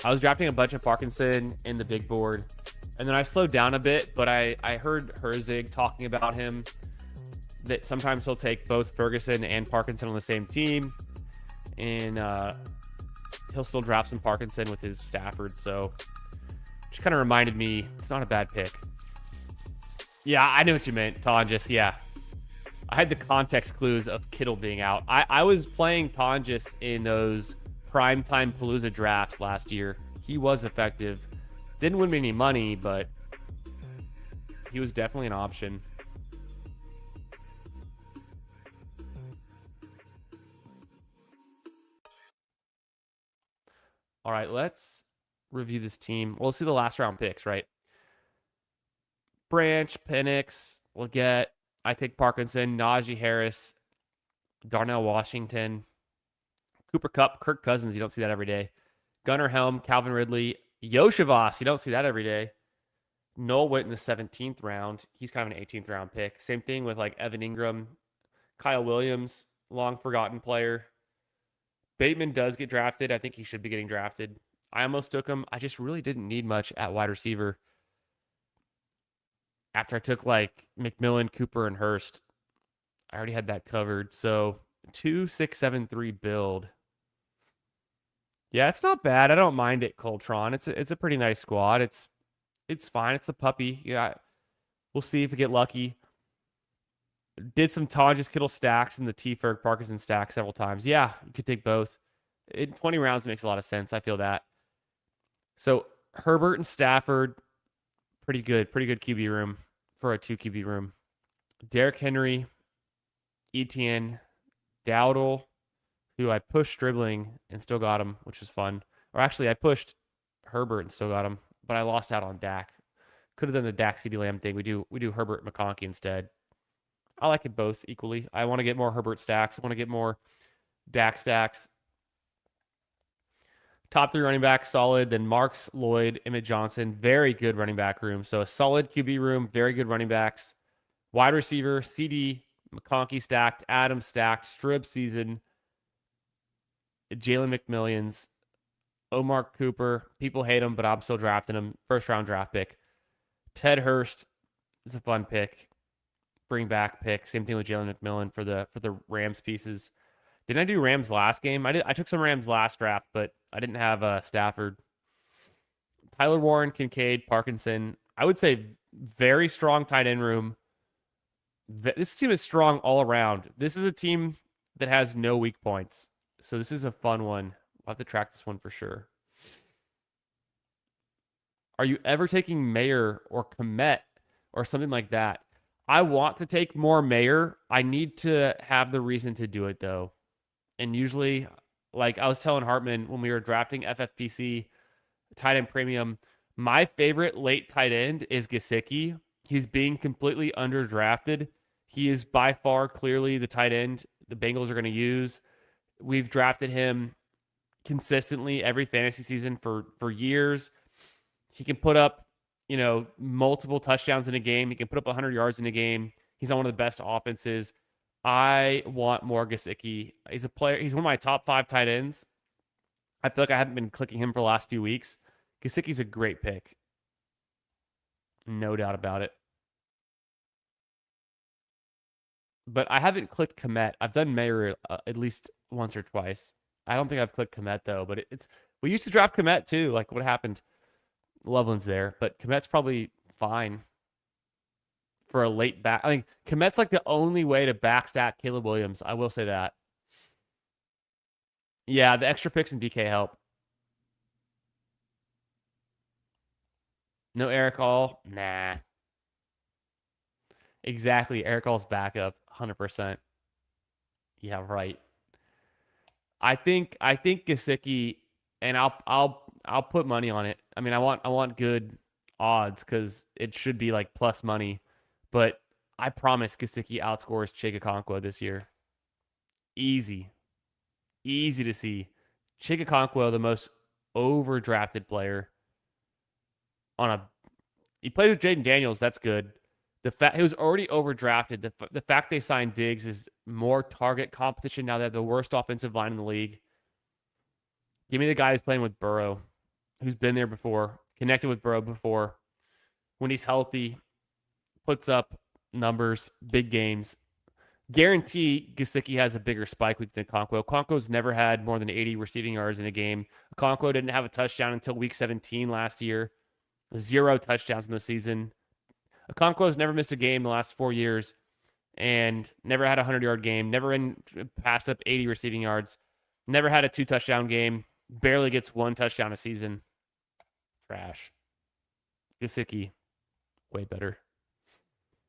I was drafting a bunch of Parkinson in the big board, and then I slowed down a bit, but I heard Herzig talking about him, that sometimes he'll take both Ferguson and Parkinson on the same team, and he'll still draft some Parkinson with his Stafford, so just kind of reminded me it's not a bad pick. Yeah, I know what you meant, Tonjes, yeah. I had the context clues of Kittle being out. I was playing Tonjes in those primetime Palooza drafts last year. He was effective. Didn't win me any money, but he was definitely an option. All right, let's review this team. We'll see the last round picks, right? Branch, Penix, we'll get, I take Parkinson, Najee Harris, Darnell Washington, Cooper Kupp, Kirk Cousins. You don't see that every day. Gunnar Helm, Calvin Ridley, Yoshivas. You don't see that every day. Noel went in the 17th round. He's kind of an 18th round pick. Same thing with like Evan Ingram, Kyle Williams, long forgotten player. Bateman does get drafted. I think he should be getting drafted. I almost took him. I just really didn't need much at wide receiver. After I took like McMillan, Cooper, and Hurst, I already had that covered. So 2-6-7-3 build. Yeah, it's not bad. I don't mind it, Coltron. It's a pretty nice squad. It's fine. It's the puppy. Yeah, we'll see if we get lucky. Did some Tonjes Kittle stacks and the T Ferg Parkinson stack several times. Yeah, you could take both. In 20 rounds makes a lot of sense. I feel that. So Herbert and Stafford, pretty good QB room for a 2 QB room. Derrick Henry, Etienne, Dowdle, who I pushed dribbling and still got him, which was fun. Or actually, I pushed Herbert and still got him, but I lost out on Dak. Could have done the Dak CeeDee Lamb thing. We do Herbert McConkey instead. I like it both equally. I want to get more Herbert stacks. I want to get more Dak stacks. Top 3 running backs, solid. Then Marks, Lloyd, Emmett Johnson. Very good running back room. So a solid QB room, very good running backs. Wide receiver, CD, McConkey stacked, Adams stacked, Strib season, Jalen McMillions, Omar Cooper. People hate him, but I'm still drafting him. First round draft pick. Ted Hurst is a fun pick. Bring back pick. Same thing with Jalen McMillan for the Rams pieces. Didn't I do Rams last game? I took some Rams last draft, but I didn't have Stafford. Tyler Warren, Kincaid, Parkinson. I would say very strong tight end room. This team is strong all around. This is a team that has no weak points. So this is a fun one. I'll have to track this one for sure. Are you ever taking Mayer or Komet or something like that? I want to take more Mayer. I need to have the reason to do it, though. And usually, like I was telling Hartman when we were drafting FFPC tight end premium, my favorite late tight end is Gesicki. He's being completely underdrafted. He is by far clearly the tight end the Bengals are going to use. We've drafted him consistently every fantasy season for years. He can put up, multiple touchdowns in a game. He can put up 100 yards in a game. He's on one of the best offenses. I want more Gesicki. He's a player. He's one of my top 5 tight ends. I feel like I haven't been clicking him for the last few weeks. Gesicki's a great pick. No doubt about it. But I haven't clicked Komet. I've done Mayer at least once or twice. I don't think I've clicked Komet though, but we used to draft Komet too. Like what happened? Loveland's there, but Komet's probably fine for a late back. I think Komet's like the only way to backstack Caleb Williams. I will say that. Yeah, the extra picks and DK help. No Eric All? Nah. Exactly. Eric All's backup, 100%. Yeah, right. I think Gesicki, and I'll put money on it. I mean, I want good odds because it should be like plus money, but I promise Gesicki outscores Chigakonkwo this year. Easy to see. Chigakonkwo, the most overdrafted player he plays with Jaden Daniels. That's good. The fact he was already overdrafted. The fact they signed Diggs is more target competition now. They have the worst offensive line in the league. Give me the guy who's playing with Burrow, who's been there before, connected with Burrow before. When he's healthy, puts up numbers, big games. Guarantee Gesicki has a bigger spike week than Okonkwo. Okonkwo's never had more than 80 receiving yards in a game. Okonkwo didn't have a touchdown until week 17 last year. 0 touchdowns in the season. Okonkwo's never missed a game in the last 4 years and never had a 100-yard game, never passed up 80 receiving yards, never had a 2-touchdown game, barely gets 1 touchdown a season. Trash. Gesicki, way better.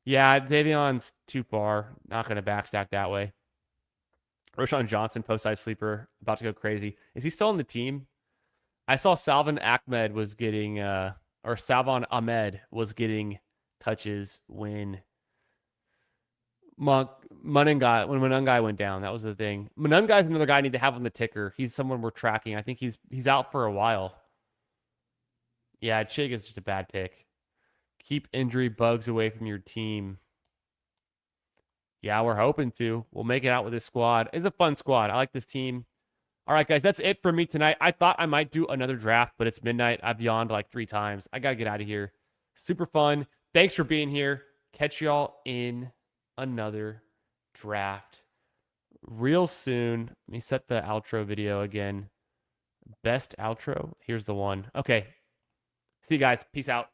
Yeah, Davion's too far. Not going to backstack that way. Roshan Johnson, post-side sleeper, about to go crazy. Is he still on the team? I saw Salvon Ahmed was getting touches when Munungai went down. That was the thing. Munungai's another guy I need to have on the ticker. He's someone we're tracking. I think he's out for a while. Yeah, Chig is just a bad pick. Keep injury bugs away from your team. Yeah, we're hoping to. We'll make it out with this squad. It's a fun squad. I like this team. All right, guys, that's it for me tonight. I thought I might do another draft, but it's midnight. I've yawned like 3 times. I got to get out of here. Super fun. Thanks for being here. Catch y'all in another draft real soon. Let me set the outro video again. Best outro. Here's the one. Okay. See you guys. Peace out.